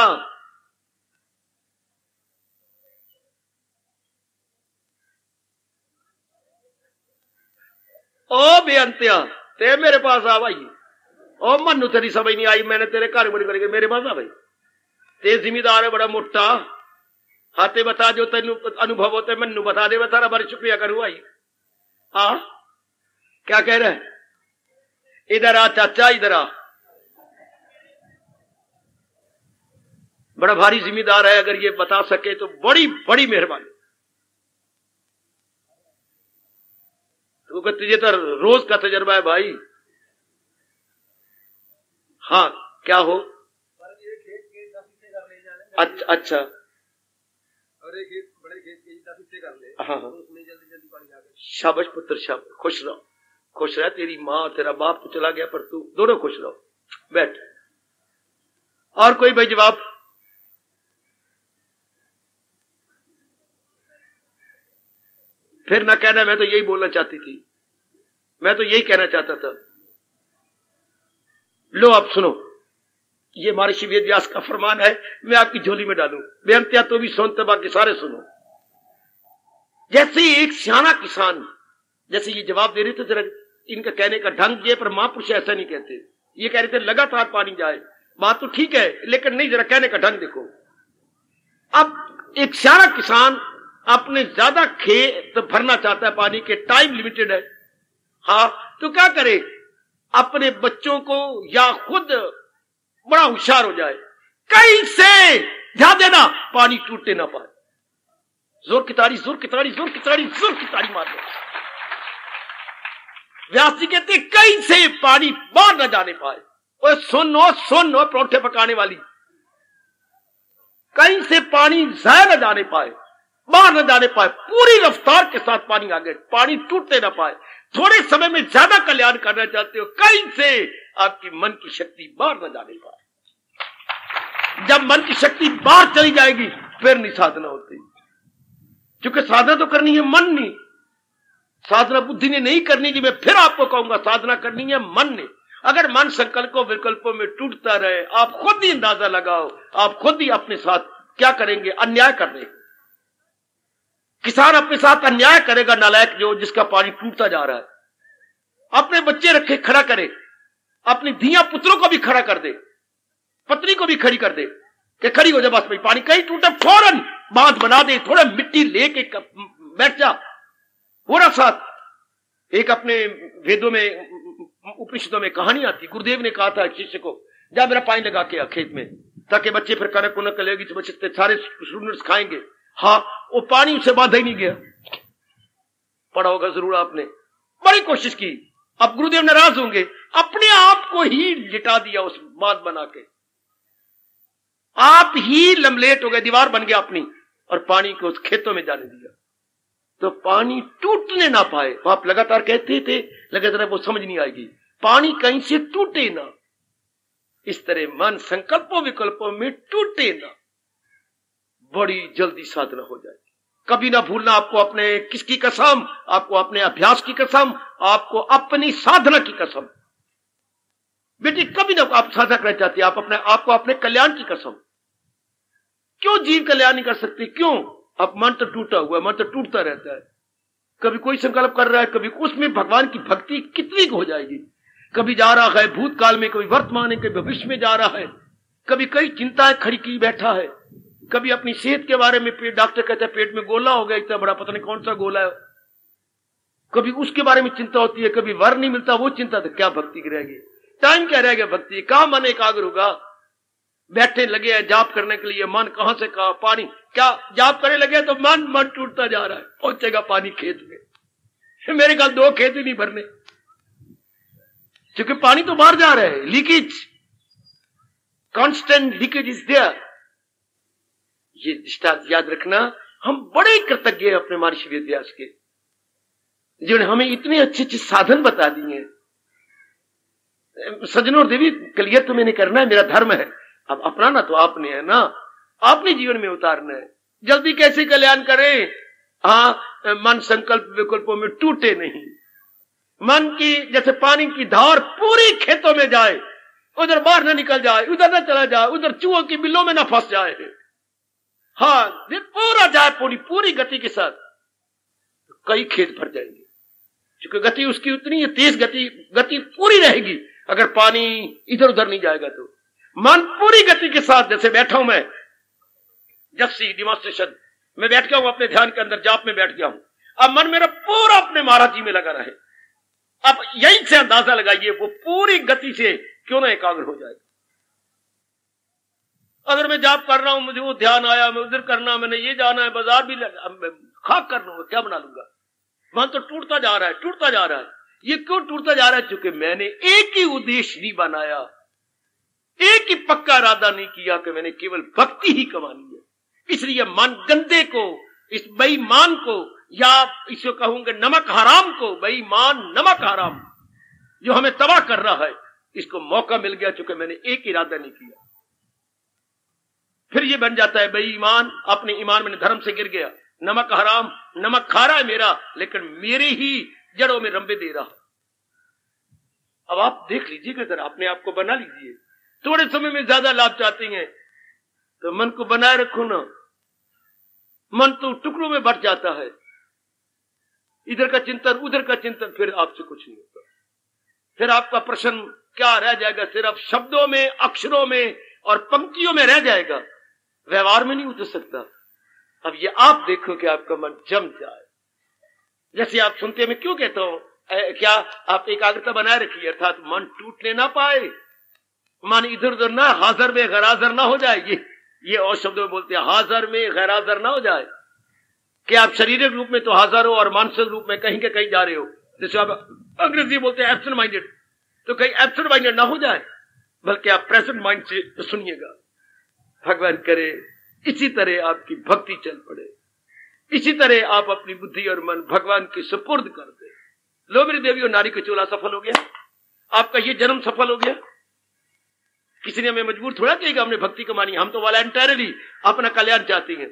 ओ बेअंत्या, ते मेरे पास आ भाई। ओ मनु तेरी समझ नहीं आई, मैंने तेरे घर बड़ी करके मेरे पास आ भाई। ते जिम्मेदार है बड़ा मोटा, हाथे बता जो तेन अनुभव होते मनु बता दे, तारा बड़ी शुक्रिया करूं भाई। हाँ क्या कह रहे? इधर आ चाचा, इधर आ। बड़ा भारी जिम्मेदार है, अगर ये बता सके तो बड़ी बड़ी मेहरबानी। तो तुझे तो रोज का तजर्बा है भाई। हाँ क्या हो? अच्छा अच्छा, और एक खेत बड़े खेत के 10 हिस्से कर ले। हाँ तो उसमें जल्दी जल्दी पानी आ गया। शाबाश पुत्र, शाबाश, खुश रहो, खुश रह। तेरी माँ तेरा बाप तो चला गया, पर तू दोनों खुश रहो। बैठ। और कोई भाई जवाब? फिर ना कहना मैं तो यही बोलना चाहती थी, मैं तो यही कहना चाहता था। लो आप सुनो, ये महर्षि वेद व्यास का फरमान है, मैं आपकी झोली में डालूं। बेअंत्या तो भी सुनते, बाकी सारे सुनो। जैसे एक सियाना किसान, जैसे ये जवाब दे रहे थे, जरा इनका कहने का ढंग ये, पर महापुरुष ऐसा नहीं कहते। ये कह रहे थे लगातार पानी जाए, बात तो ठीक है, लेकिन नहीं, जरा कहने का ढंग देखो। अब एक सियाना किसान अपने ज्यादा खेत भरना चाहता है, पानी के टाइम लिमिटेड है। हाँ तो क्या करे? अपने बच्चों को या खुद बड़ा होशियार हो जाए, कहीं से ध्यान देना पानी टूटने ना पाए। जोर की ताड़ी, जोर की ताड़ी, जोर की ताड़ी, जोर की ताड़ी मार दो। व्यास जी कहते कहीं से पानी बाहर न जाने पाए। और सुनो सुनो परोठे पकाने वाली, कहीं से पानी जाया न जाने पाए, बाहर न जाने पाए, पूरी रफ्तार के साथ पानी आगे, पानी टूटने ना पाए। थोड़े समय में ज्यादा कल्याण करना चाहते हो, कहीं से आपकी मन की शक्ति बाहर न जाने पाए। जब मन की शक्ति बाहर चली जाएगी फिर नहीं साधना होती, क्योंकि साधना तो करनी है मन ने, साधना बुद्धि ने नहीं करनी। जी मैं फिर आपको कहूंगा, साधना करनी है मन ने। अगर मन संकल्पों विकल्पों में टूटता रहे, आप खुद ही अंदाजा लगाओ, आप खुद ही अपने साथ क्या करेंगे? अन्याय कर देंगे। किसान अपने साथ अन्याय करेगा, नालायक जो, जिसका पानी टूटता जा रहा है। अपने बच्चे रखे खड़ा करे, अपनी धिया पुत्रों को भी खड़ा कर दे, पत्नी को भी खड़ी कर दे कि खड़ी हो जा, बस भाई पानी कहीं टूटे फौरन बांध बना दे, थोड़ा मिट्टी लेके बैठ जा। हो रहा साथ एक अपने वेदों में उपनिषदों में कहानी आती, गुरुदेव ने कहा था शिष्य को, जा मेरा पानी लगा के आ खेत में, ताकि बच्चे फिर कनक उनक लेगी तो बच्चे सारे स्टूडेंट्स खाएंगे। हाँ वो पानी उसे बांधा ही नहीं गया। पढ़ा होगा जरूर आपने, बड़ी कोशिश की। अब गुरुदेव नाराज होंगे, अपने आप को ही लिटा दिया उस बांध बना के, आप ही लमलेट हो गए, दीवार बन गया अपनी, और पानी को उस खेतों में जाने दिया तो पानी टूटने ना पाए। आप लगातार कहते थे, लगातार वो समझ नहीं आएगी, पानी कहीं से टूटे ना। इस तरह मन संकल्पों विकल्पों में टूटे ना, बड़ी जल्दी साधना हो जाएगी। कभी ना भूलना आपको अपने किसकी कसम, आपको अपने अभ्यास की कसम, आपको अपनी साधना की कसम। बेटी कभी ना आप साधना करना चाहती है, आप अपने आपको अपने कल्याण की कसम। क्यों जीव कल्याण नहीं कर सकती? क्यों? अब मन तो टूटा हुआ है, मन तो टूटता रहता है। कभी कोई संकल्प कर रहा है, कभी उसमें भगवान की भक्ति कितनी हो जाएगी। कभी जा रहा है भूतकाल में, कभी वर्तमान में, कभी भविष्य में जा रहा है, कभी कई चिंताएं खड़ी की बैठा है, कभी अपनी सेहत के बारे में, डॉक्टर कहते हैं पेट में गोला हो गया, इतना बड़ा पता नहीं कौन सा गोला है, कभी उसके बारे में चिंता होती है, कभी वर नहीं मिलता वो चिंता। तो क्या भक्ति की रहेगी? टाइम क्या रह गया भक्ति? कहां मन एकाग्र होगा? बैठे लगे हैं जाप करने के लिए, मन कहां से कहां, पानी क्या जाप करने लगे तो मन टूटता जा रहा है, पहुंचेगा पानी खेत में। मेरे ख्याल 2 खेत ही नहीं भरने, क्योंकि पानी तो बाहर जा रहा है, leakage. Constant leakage is there. ये दृष्टांत याद रखना। हम बड़े कृतज्ञ हैं अपने महर्षि वेदव्यास के, जिन्होंने हमें इतने अच्छे अच्छे साधन बता दिए। सज्जनों और देवी, क्लियर तो मैंने करना है, मेरा धर्म है। अब अपनाना तो आपने है ना, आपने जीवन में उतारना है। जल्दी कैसे कल्याण करें? हाँ, मन संकल्प विकल्पों में टूटे नहीं। मन की जैसे पानी की धार पूरी खेतों में जाए, उधर बाहर न निकल जाए, उधर न चला जाए, उधर चूहों की बिलों में न फंस जाए। हाँ, पूरा जाए पूरी गति के साथ, तो कई खेत भर जाएंगे। क्योंकि गति उसकी उतनी है, तेज गति पूरी रहेगी अगर पानी इधर उधर नहीं जाएगा तो। मन पूरी गति के साथ, जैसे बैठा हूं मैं, जब सी डिमॉन्स्ट्रेशन मैं बैठ गया हूं अपने ध्यान के अंदर, जाप में बैठ गया हूं। अब मन मेरा पूरा अपने महाराज जी में लगा रहे। अब यहीं से अंदाजा लगाइए वो पूरी गति से क्यों ना एकाग्र हो जाएगा। अगर मैं जाप कर रहा हूं, मुझे वो ध्यान आया, मैं उधर करना, मैंने ये जाना है, बाजार भी खाक कर लूंगा, क्या बना लूंगा। मन तो टूटता जा रहा है, टूटता जा रहा है। ये क्यों टूटता जा रहा है? क्योंकि मैंने एक ही उद्देश्य नहीं बनाया, एक ही पक्का इरादा नहीं किया कि मैंने केवल भक्ति ही कमानी है। इसलिए मन गंदे को, इस बेईमान को, या इसको कहूंगे नमक हराम को, बेईमान नमक हराम जो हमें तबाह कर रहा है, इसको मौका मिल गया चूंकि मैंने एक इरादा नहीं किया। फिर ये बन जाता है बेईमान, अपने ईमान में धर्म से गिर गया। नमक हराम, नमक खा रहा है मेरा, लेकिन मेरे ही जड़ों में रंबे दे रहा। अब आप देख लीजिएगा जरा, अपने आप को बना लीजिए। थोड़े समय में ज्यादा लाभ चाहते हैं तो मन को बनाए रखो ना। मन तो टुकड़ों में बट जाता है, इधर का चिंतन उधर का चिंतन, फिर आपसे कुछ नहीं होता। फिर आपका प्रश्न क्या रह जाएगा? सिर्फ शब्दों में, अक्षरों में और पंक्तियों में रह जाएगा, व्यवहार में नहीं उतर सकता। अब ये आप देखो कि आपका मन जम जाए। जैसे आप सुनते हैं, मैं क्यों कहता हूं, क्या आप एकाग्रता बनाए रखिए, अर्थात मन टूटने ना पाए, मन इधर उधर ना, हाजर में गैराजर ना हो जाए। ये और शब्दों में बोलते हैं, हाजर में गैराजर ना हो जाए कि आप शारीरिक रूप में तो हाजर हो और मानसिक रूप में कहीं के कहीं जा रहे हो। जैसे आप अंग्रेजी बोलते हैं एब्सेंट माइंडेड, तो कहीं एब्सेंट माइंडेड ना हो जाए, बल्कि आप प्रेजेंट माइंड से सुनिएगा। भगवान करे इसी तरह आपकी भक्ति चल पड़े, इसी तरह आप अपनी बुद्धि और मन भगवान की सुपुर्द कर दे। लो मेरी देवी और नारी का चोला सफल हो गया, आपका ये जन्म सफल हो गया। किसी ने हमें मजबूर थोड़ा किया हमने भक्ति कमानी, हम तो वॉलंटरली अपना कल्याण चाहते हैं।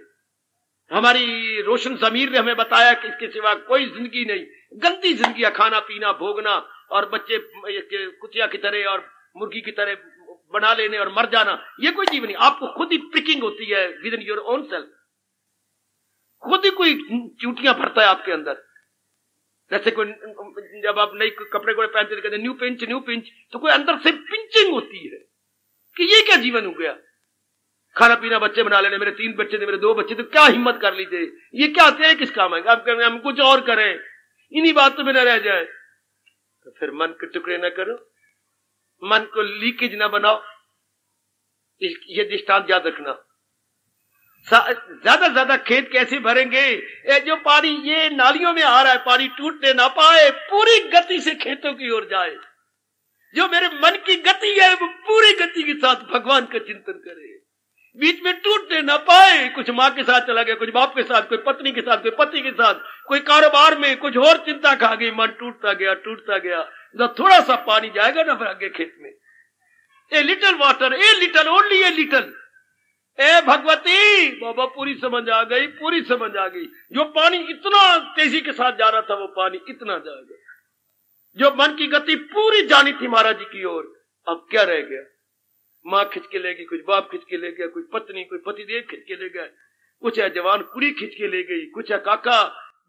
हमारी रोशन जमीर ने हमें बताया कि इसके सिवा कोई जिंदगी नहीं, गंदी जिंदगी, खाना पीना भोगना और बच्चे कुतिया की तरह और मुर्गी की तरह बना लेने और मर जाना, ये कोई जीवन नहीं। आपको खुद ही प्रिकिंग होती है with in your own self, खुद ही कोई चूटियां भरता है आपके अंदर। जैसे कोई जब आप नई कपड़े को पहनते कहते न्यू पिंच, तो कोई अंदर से पिंचिंग होती है कि ये क्या जीवन हो गया। खाना पीना बच्चे बना लेने, मेरे 3 बच्चे थे, मेरे 2 बच्चे थे, क्या हिम्मत कर लीजिए, ये क्या आते हैं, किस काम आएंगे। आप कहेंगे हम कुछ और करें, इन्हीं बातों में न रह जाए। तो फिर मन के टुकड़े न करो, मन को लीकेज ना बनाओ। ये दृष्टांत याद रखना। ज्यादा ज्यादा खेत कैसे भरेंगे? ये जो पानी ये नालियों में आ रहा है, पानी टूटने ना पाए, पूरी गति से खेतों की ओर जाए। जो मेरे मन की गति है वो पूरी गति के साथ भगवान का चिंतन करे, बीच में टूटने ना पाए। कुछ माँ के साथ चला गया, कुछ बाप के साथ, कोई पत्नी के साथ, कोई पति के साथ, कोई कारोबार में कुछ और चिंता खा गई, मन टूटता गया। जब थोड़ा सा पानी जाएगा ना फिर आगे खेत में, a little water, a little, only a little, a Bhagwati Baba पूरी समझ आ गई। जो पानी इतना तेजी के साथ जा रहा था वो पानी इतना जाएगा। जो मन की गति पूरी जानी थी महाराज जी की ओर, अब क्या रह गया? माँ खिंच के ले गई, कुछ बाप खिंच के ले गया, कुछ पत्नी, कोई पतिदेव खिंच के ले गया, कुछ है जवान कुड़ी खिंच के ले गई, कुछ है काका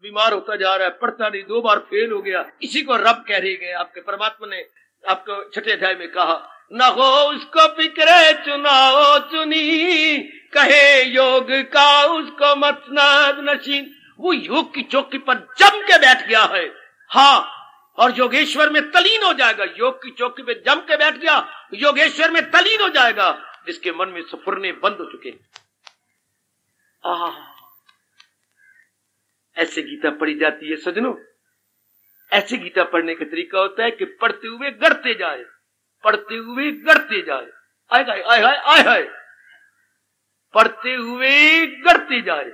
बीमार होता जा रहा है, पढ़ता नहीं, 2 बार फेल हो गया। इसी को रब कह रही गए। आपके परमात्मा ने आपको 6ठे अध्याय में कहा, न हो उसको फिक्रे चुनाओ चुनी, कहे योग का उसको मसनद नशीन। वो योग की चौकी पर जम के बैठ गया है, हाँ, और योगेश्वर में तलीन हो जाएगा। योग की चौकी पे जम के बैठ गया, योगेश्वर में तलीन हो जाएगा, जिसके मन में सफरने बंद हो चुके। ऐसे गीता पढ़ी जाती है सजनों। ऐसे गीता पढ़ने का तरीका होता है कि पढ़ते हुए गढ़ते जाए, पढ़ते हुए गढ़ते जाए। आए हाय आए हाय आए हाय, पढ़ते हुए गढ़ते जाए।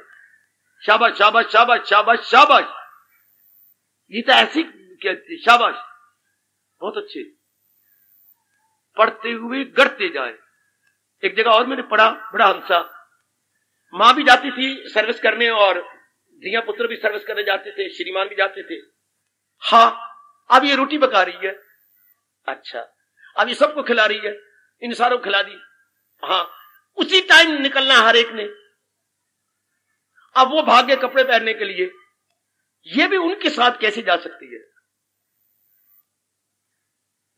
शाबाश शाबाश शाबाश शाबाश शाबाश, ये तो ऐसी कहती, शाबाश बहुत अच्छे, पढ़ते हुए गढ़ते जाए। एक जगह और मैंने पढ़ा, बड़ा हंसा, मां भी जाती थी सर्विस करने और धिया पुत्र भी सर्विस करने जाते थे, श्रीमान भी जाते थे। हाँ, अब ये रोटी पका रही है, अच्छा अब ये सबको खिला रही है, इन सारों को खिला दी। हाँ, उसी टाइम निकलना हर एक ने। अब वो भागे कपड़े पहनने के लिए, ये भी उनके साथ कैसे जा सकती है?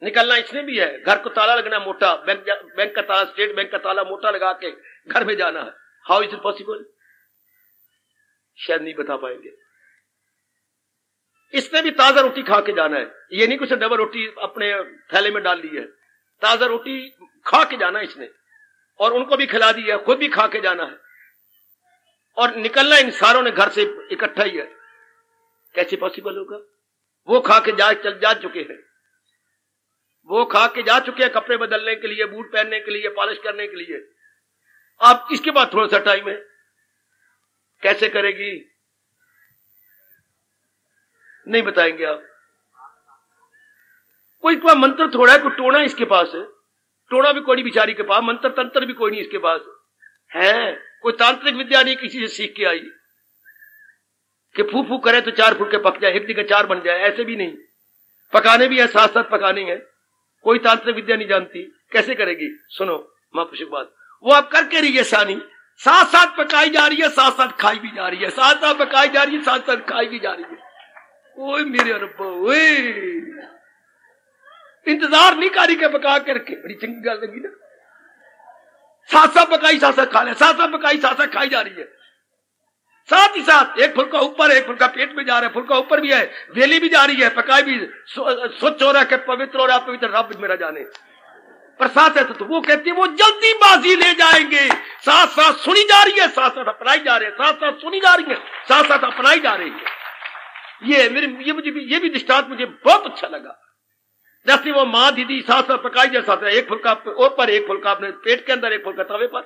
निकलना इसने भी है, घर को ताला लगना मोटा, बैंक का ताला, स्टेट बैंक का ताला मोटा लगा के घर में जाना है। How is it possible? शायद नहीं बता पाएंगे। इसने भी ताजा रोटी खा के जाना है, ये नहीं कुछ डबल रोटी अपने थैले में डाल ली है, ताजा रोटी खा के जाना है इसने, और उनको भी खिला दी है, खुद भी खा के जाना है, और निकलना इन सारों ने घर से इकट्ठा ही है। कैसे पॉसिबल होगा? वो खा के जा चुके हैं, वो खा के जा चुके हैं कपड़े बदलने के लिए, बूट पहनने के लिए, पॉलिश करने के लिए। आप इसके बाद थोड़ा सा टाइम है, कैसे करेगी? नहीं बताएंगे आप। कोई मंत्र थोड़ा है, कोई टोना इसके पास है, टोना भी कोई नहीं बिचारी के पास, मंत्र तंत्र भी कोई नहीं इसके पास है। कोई तांत्रिक विद्या नहीं किसी से सीख के आई कि फू फू करे तो 4 फुट के पक जाए, 1 का 4 बन जाए, ऐसे भी नहीं। पकाने भी है, साथ साथ पकाने हैं, कोई तांत्रिक विद्या नहीं जानती, कैसे करेगी? सुनो मां पुष्प बात, वो आप करके रही है शानी, साथ साथ पकाई जा रही है, साथ साथ खाई भी जा रही है, साथ साथ पकाई जा रही है, साथ साथ खाई भी जा रही है। ओए मेरे रब्बा, ओए इंतजार नहीं करी के पका करके, बड़ी चंगी गल लगी ना। साथ साथ पकाई साथ साथ खा ले, साथ साथ पकाई साथ साथ खाई जा रही है, साथ ही साथ एक फुल्का ऊपर, एक फुल्का पेट में जा रहा है, फुल्का ऊपर भी है, वेली भी जा रही है, पकाई भी, स्वच्छ हो रहा है, पवित्र हो रहा है, पवित्र रब मेरा जाने। पर साथ है तो वो कहती है वो जल्दीबाजी ले जाएंगे, साथ साथ सुनी जा रही है, साथ साथ अपनाई जा रही है, साथ साथ सुनी जा रही है, साथ साथ अपनाई जा रही है। ये भी दृष्टांत मुझे बहुत अच्छा लगा। जैसे वो माँ दीदी साथ साथ पकाई जा, साथ एक फुल्का ऊपर, एक फुल्का अपने पेट के अंदर, एक फुल्का तवे पर,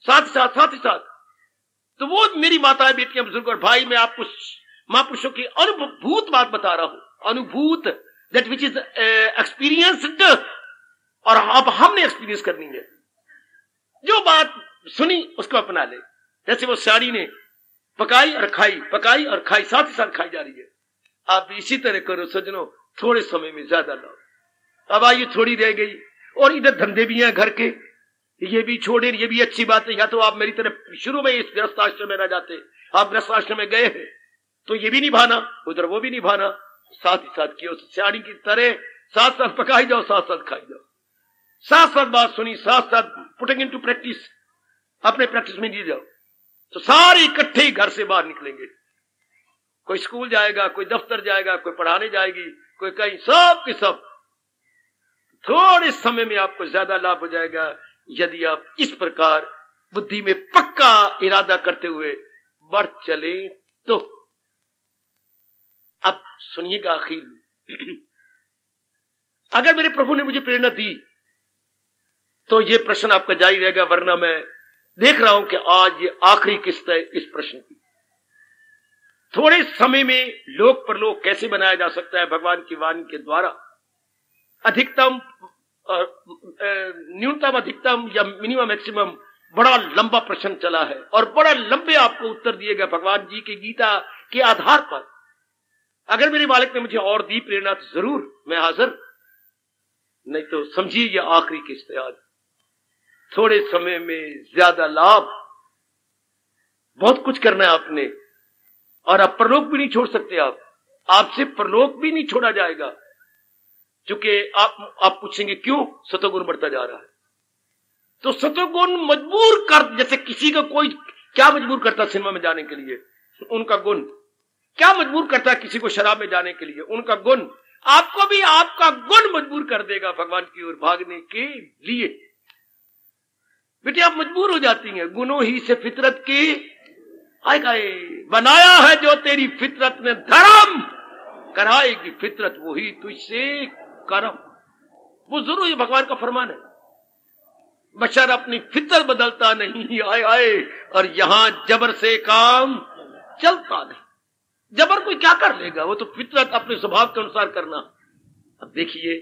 साथ ही साथ। तो वो मेरी माताएं, बेटियां, बुजुर्ग और भाई, मैं आपको महापुरुषों की अनुभूत बात बता रहा हूं, अनुभूत, दैट विच इज एक्सपीरियंस्ड, और अब हमने एक्सपीरियंस करनी है। जो बात सुनी उसको अपना ले। जैसे वो साड़ी ने पकाई और खाई, पकाई और खाई, साथ ही साथ खाई जा रही है। आप इसी तरह करो सजनों, थोड़े समय में ज्यादा लाओ। अब आइए थोड़ी रह गई, और इधर धंधे भी हैं घर के, ये भी छोड़े, ये भी अच्छी बात है। या तो आप मेरी तरह शुरू में इस गृहस्थ आश्रम में रह जाते, आप गृहस्थ आश्रम में गए हैं तो ये भी निभाना, उधर वो भी निभाना, साथ ही साथ किया सियाणी की तरह, साथ साथ पकाई जाओ, साथ साथ खाई जाओ, साथ साथ बात सुनी, साथ साथ पुटिंग इनटू प्रैक्टिस, अपने प्रैक्टिस में दी जाओ, तो सारे इकट्ठे ही घर से बाहर निकलेंगे। कोई स्कूल जाएगा, कोई दफ्तर जाएगा, कोई पढ़ाने जाएगी, कोई कहीं, सब के सब थोड़े समय में आपको ज्यादा लाभ हो जाएगा, यदि आप इस प्रकार बुद्धि में पक्का इरादा करते हुए बढ़ चले तो। अब सुनिएगा आखिर में, अगर मेरे प्रभु ने मुझे प्रेरणा दी तो ये प्रश्न आपका जारी रहेगा, वरना मैं देख रहा हूं कि आज ये आखिरी किस्त है इस प्रश्न की। थोड़े समय में लोक परलोक कैसे बनाया जा सकता है भगवान की वाणी के द्वारा? अधिकतम, न्यूनतम, अधिकतम या मिनिमम मैक्सिमम, बड़ा लंबा प्रश्न चला है और बड़ा लंबे आपको उत्तर दिए गए भगवान जी की गीता के आधार पर। अगर मेरे मालिक ने मुझे और दी प्रेरणा तो जरूर मैं हाजिर, नहीं तो समझिए ये आखिरी किस्त है। आज थोड़े समय में ज्यादा लाभ, बहुत कुछ करना है आपने, और आप परलोक भी नहीं छोड़ सकते। आपसे परलोक भी नहीं छोड़ा जाएगा, क्योंकि आप पूछेंगे क्यों? सतोगुण बढ़ता जा रहा है। तो सतोगुण मजबूर कर, जैसे किसी का कोई क्या मजबूर करता सिनेमा में जाने के लिए? उनका गुण। क्या मजबूर करता है किसी को शराब में जाने के लिए? उनका गुण। आपको भी आपका गुण मजबूर कर देगा भगवान की ओर भागने के लिए। बेटे आप मजबूर हो जाती हैं, गुनों ही से फितरत की आएगा, बनाया है जो तेरी फितरत ने धर्म, कराएगी फितरत वही तुझसे कर्म। वो जरूर ये भगवान का फरमान है। बशर अपनी फितर बदलता नहीं, आए आए, और यहां जबर से काम चलता नहीं। जबर कोई क्या कर लेगा, वो तो फितरत अपने स्वभाव के अनुसार करना। अब देखिए,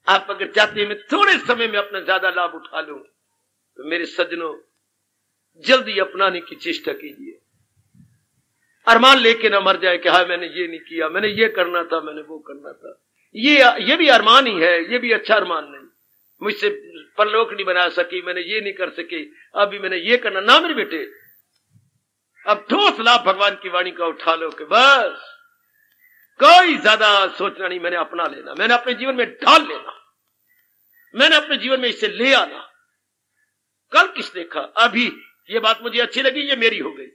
आप अगर चाहते हैं मैं थोड़े समय में अपना ज्यादा लाभ उठा लूं, तो मेरे सज्जनों जल्दी अपनाने की चेष्टा कीजिए। अरमान लेके ना मर जाए कि हाँ मैंने ये नहीं किया, मैंने ये करना था, मैंने वो करना था। ये भी अरमान ही है, ये भी अच्छा अरमान नहीं। मुझसे परलोक नहीं बना सकी, मैंने ये नहीं कर सकी, अभी मैंने ये करना ना। मेरे बेटे, अब ठोस लाभ भगवान की वाणी का उठा लो कि बस कोई ज्यादा सोचना नहीं, मैंने अपना लेना, मैंने अपने जीवन में ढाल लेना, मैंने अपने जीवन में इसे ले आना। कल किसने कहा, अभी ये बात मुझे अच्छी लगी, ये मेरी हो गई,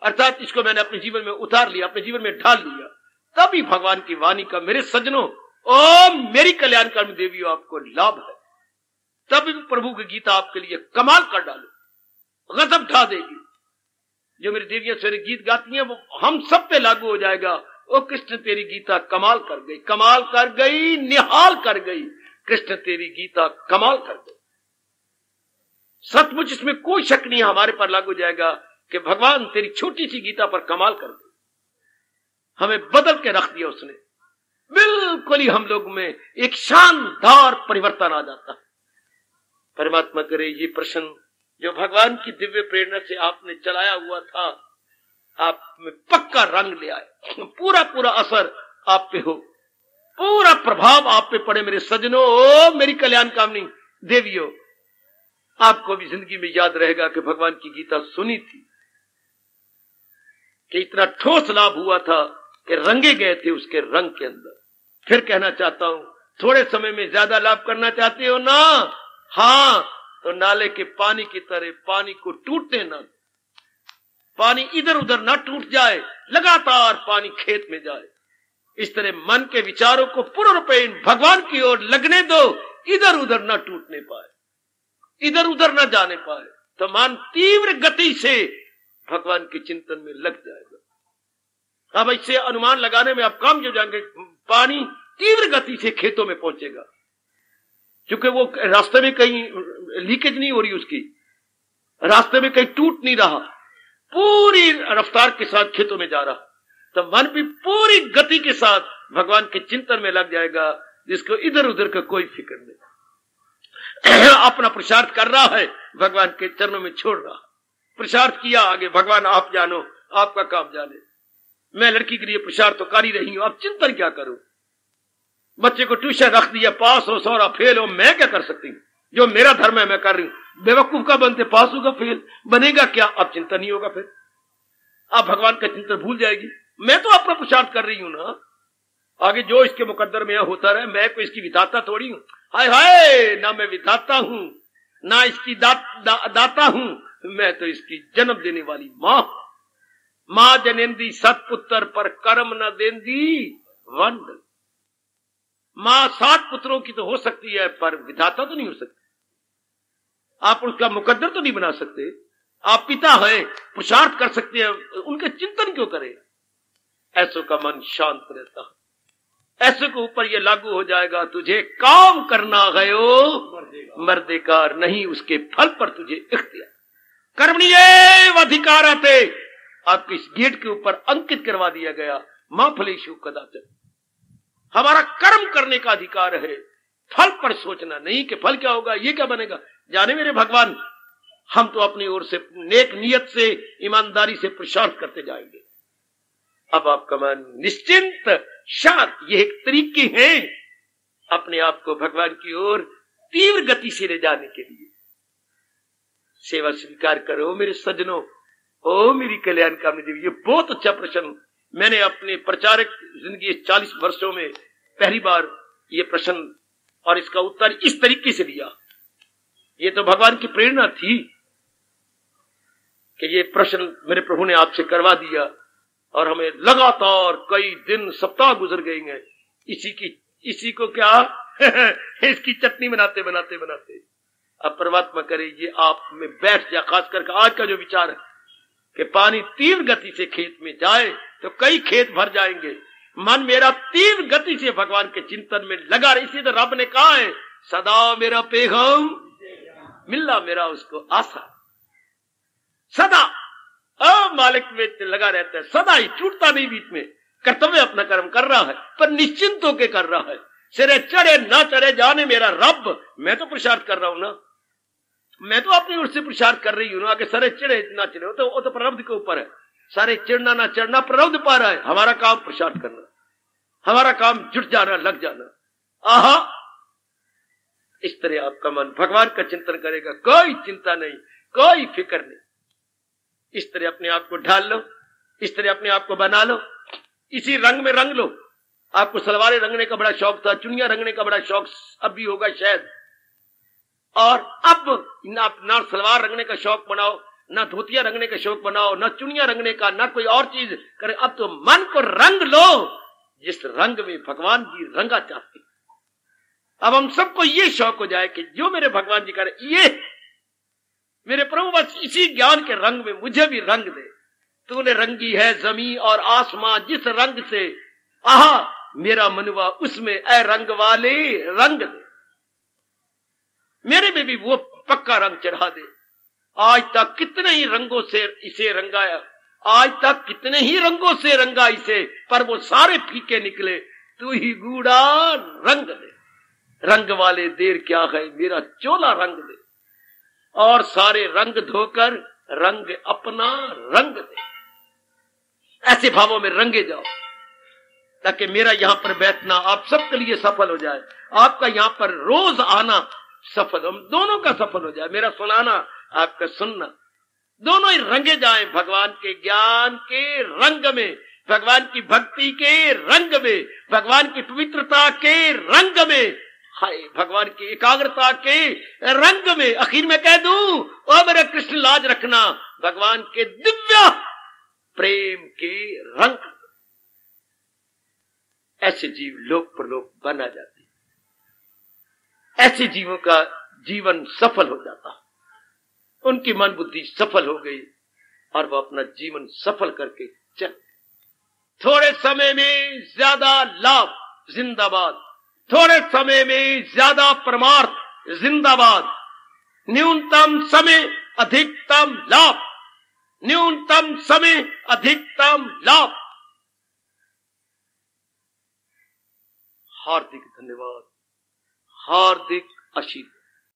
अर्थात इसको मैंने अपने जीवन में उतार लिया, अपने जीवन में ढाल लिया। तभी भगवान की वाणी का मेरे सज्जनों, ओ मेरी कल्याणकारी देवियों, आपको लाभ है। तभी प्रभु की गीता आपके लिए कमाल कर डालो, गजब ढा देगी। जो मेरी देवियां सवेरे गीत गाती हैं वो हम सब पे लागू हो जाएगा। ओ कृष्ण तेरी गीता कमाल कर गई, कमाल कर गई, निहाल कर गई। कृष्ण तेरी गीता कमाल कर गई। सचमुच इसमें कोई शक नहीं, हमारे पर लागू हो जाएगा कि भगवान तेरी छोटी सी गीता पर कमाल कर गई। हमें बदल के रख दिया उसने, बिल्कुल ही हम लोग में एक शानदार परिवर्तन आ जाता। परमात्मा करे ये प्रश्न जो भगवान की दिव्य प्रेरणा से आपने चलाया हुआ था, आप में पक्का रंग ले आए, पूरा पूरा असर आप पे हो, पूरा प्रभाव आप पे पड़े। मेरे सज्जनों, ओ मेरी कल्याण कामनी देवियों, आपको भी जिंदगी में याद रहेगा कि भगवान की गीता सुनी थी, कि इतना ठोस लाभ हुआ था कि रंगे गए थे उसके रंग के अंदर। फिर कहना चाहता हूं, थोड़े समय में ज्यादा लाभ करना चाहते हो ना, हाँ, तो नाले के पानी की तरह पानी को टूटने ना, पानी इधर उधर ना टूट जाए, लगातार पानी खेत में जाए। इस तरह मन के विचारों को पूर्ण रूपेण भगवान की ओर लगने दो, इधर उधर ना टूटने पाए, इधर उधर ना जाने पाए, तो मन तीव्र गति से भगवान के चिंतन में लग जाएगा। अब इससे अनुमान लगाने में आप काम हो जाएंगे, पानी तीव्र गति से खेतों में पहुंचेगा, क्योंकि वो रास्ते में कहीं लीकेज नहीं हो रही, उसकी रास्ते में कहीं टूट नहीं रहा, पूरी रफ्तार के साथ खेतों में जा रहा। तो मन भी पूरी गति के साथ भगवान के चिंतन में लग जाएगा, जिसको इधर उधर का कोई फिक्र नहीं। अपना पुरुषार्थ कर रहा है, भगवान के चरणों में छोड़ रहा, पुरुषार्थ किया, आगे भगवान आप जानो, आपका काम जाने। मैं लड़की के लिए पुरुषार्थ तो कर ही रही हूं, अब चिंतन क्या करूं। बच्चे को ट्यूशन रख दिया, पास हो सौरा फेल हो, मैं क्या कर सकती हूँ, जो मेरा धर्म है मैं कर रही हूं। बेवकूफ का बनते, पास होगा फेल, बनेगा क्या, अब चिंतन नहीं होगा, फिर आप भगवान का चिंतन भूल जाएगी। मैं तो अपना पुरुषार्थ कर रही हूं ना, आगे जो इसके मुकद्दर में होता रहे, मैं कोई इसकी विधाता थोड़ी हूं। हाय हाय, ना मैं विधाता हूं, ना इसकी दाता हूं, मैं तो इसकी जन्म देने वाली मां। मां जनेंदी सतपुत्र पर कर्म न देंदी वंड। मां 7 पुत्रों की तो हो सकती है, पर विधाता तो नहीं हो सकती। आप उसका मुकद्दर तो नहीं बना सकते। आप पिता हैं, पुरुषार्थ कर सकते हैं, उनके चिंतन क्यों करें। ऐसों का मन शांत रहता है, ऐसे को ऊपर ये लागू हो जाएगा, तुझे काम करना गयो मर्देकार नहीं, उसके फल पर तुझे इख्तियार। कर्मणीय अधिकारते आपके इस गेट के ऊपर अंकित करवा दिया गया, मां फलेषु कदाचन। हमारा कर्म करने का अधिकार है, फल पर सोचना नहीं कि फल क्या होगा, ये क्या बनेगा। जाने मेरे भगवान, हम तो अपनी ओर से नेक नियत से, ईमानदारी से पुरुषार्थ करते जाएंगे। अब आपका मन निश्चिंत शांत, ये एक तरीके हैं अपने आप को भगवान की ओर तीव्र गति से ले जाने के लिए। सेवा स्वीकार करो मेरे सज्जनों, ओ मेरी कल्याण कामनी देवी। ये बहुत अच्छा प्रश्न मैंने अपने प्रचारक जिंदगी 40 वर्षों में पहली बार ये प्रश्न और इसका उत्तर इस तरीके से दिया। ये तो भगवान की प्रेरणा थी कि ये प्रश्न मेरे प्रभु ने आपसे करवा दिया, और हमें लगातार कई दिन सप्ताह गुजर गए हैं इसी को क्या इसकी चटनी बनाते बनाते बनाते। अब परमात्मा करे ये आप में बैठ जाए। खास करके आज का जो विचार है कि पानी तीव्र गति से खेत में जाए तो कई खेत भर जाएंगे। मन मेरा तीव्र गति से भगवान के चिंतन में लगा रहे। इसी तो रब ने कहा है, सदा मेरा पैगाम मिलना मेरा उसको आशा। सदा मालिक में लगा रहता है, सदा ही छूटता नहीं, बीच में कर्तव्य अपना कर्म कर रहा है, पर निश्चिंत होकर कर रहा है। सिरे चढ़े ना चढ़े जाने मेरा रब, मैं तो पुरुषार्थ कर रहा हूं ना, मैं तो अपनी ओर से पुरुषार्थ कर रही हूं ना। आगे सारे चढ़े ना चढ़े वो तो प्रारब्ध के ऊपर है। सारे चढ़ना ना चढ़ना प्रारब्ध पा रहा है। हमारा काम पुरुषार्थ करना, हमारा काम जुट जाना, लग जाना। आहा, इस तरह आपका मन भगवान का चिंतन करेगा, कोई चिंता नहीं, कोई फिक्र नहीं। इस तरह अपने आप को ढाल लो, इस तरह अपने आप को बना लो, इसी रंग में रंग लो। आपको सलवारें रंगने का बड़ा शौक था, चुनिया रंगने का बड़ा शौक अब भी होगा शायद, और अब ना सलवार रंगने का शौक बनाओ, ना धोतिया रंगने का शौक बनाओ, ना चुनिया रंगने का, ना कोई और चीज करे। अब तो मन को रंग लो जिस रंग में भगवान जी रंगा चाहते। अब हम सबको ये शौक हो जाए कि जो मेरे भगवान जी करे, ये मेरे प्रभु बस इसी ज्ञान के रंग में मुझे भी रंग दे। तूने रंगी है जमीन और आसमां जिस रंग से, आहा मेरा मनुआ उसमें ए रंग वाले रंग दे, मेरे में भी वो पक्का रंग चढ़ा दे। आज तक कितने ही रंगों से इसे रंगाया, आज तक कितने ही रंगों से रंगा इसे, पर वो सारे फीके निकले। तू ही गूढ़ा रंग दे, रंग वाले देर क्या है, मेरा चोला रंग दे, और सारे रंग धोकर रंग अपना रंग दे। ऐसे भावों में रंगे जाओ ताकि मेरा यहां पर बैठना आप सबके लिए सफल हो जाए, आपका यहां पर रोज आना सफल, हम दोनों का सफल हो जाए। मेरा सुनाना, आपका सुनना, दोनों ही रंगे जाएं भगवान के ज्ञान के रंग में, भगवान की भक्ति के रंग में, भगवान की पवित्रता के रंग में, हाय भगवान की एकाग्रता के रंग में। आखिर में कह दूं, ओ मेरे कृष्ण लाज रखना, भगवान के दिव्य प्रेम के रंग। ऐसे जीव लोक परलोक बना जाते, ऐसे जीवों का जीवन सफल हो जाता, उनकी मन बुद्धि सफल हो गई और वो अपना जीवन सफल करके चल। थोड़े समय में ज्यादा लाभ जिंदाबाद, थोड़े समय में ज्यादा परमार्थ जिंदाबाद। न्यूनतम समय अधिकतम लाभ, न्यूनतम समय अधिकतम लाभ। हार्दिक धन्यवाद, हार्दिक आशीर्वाद।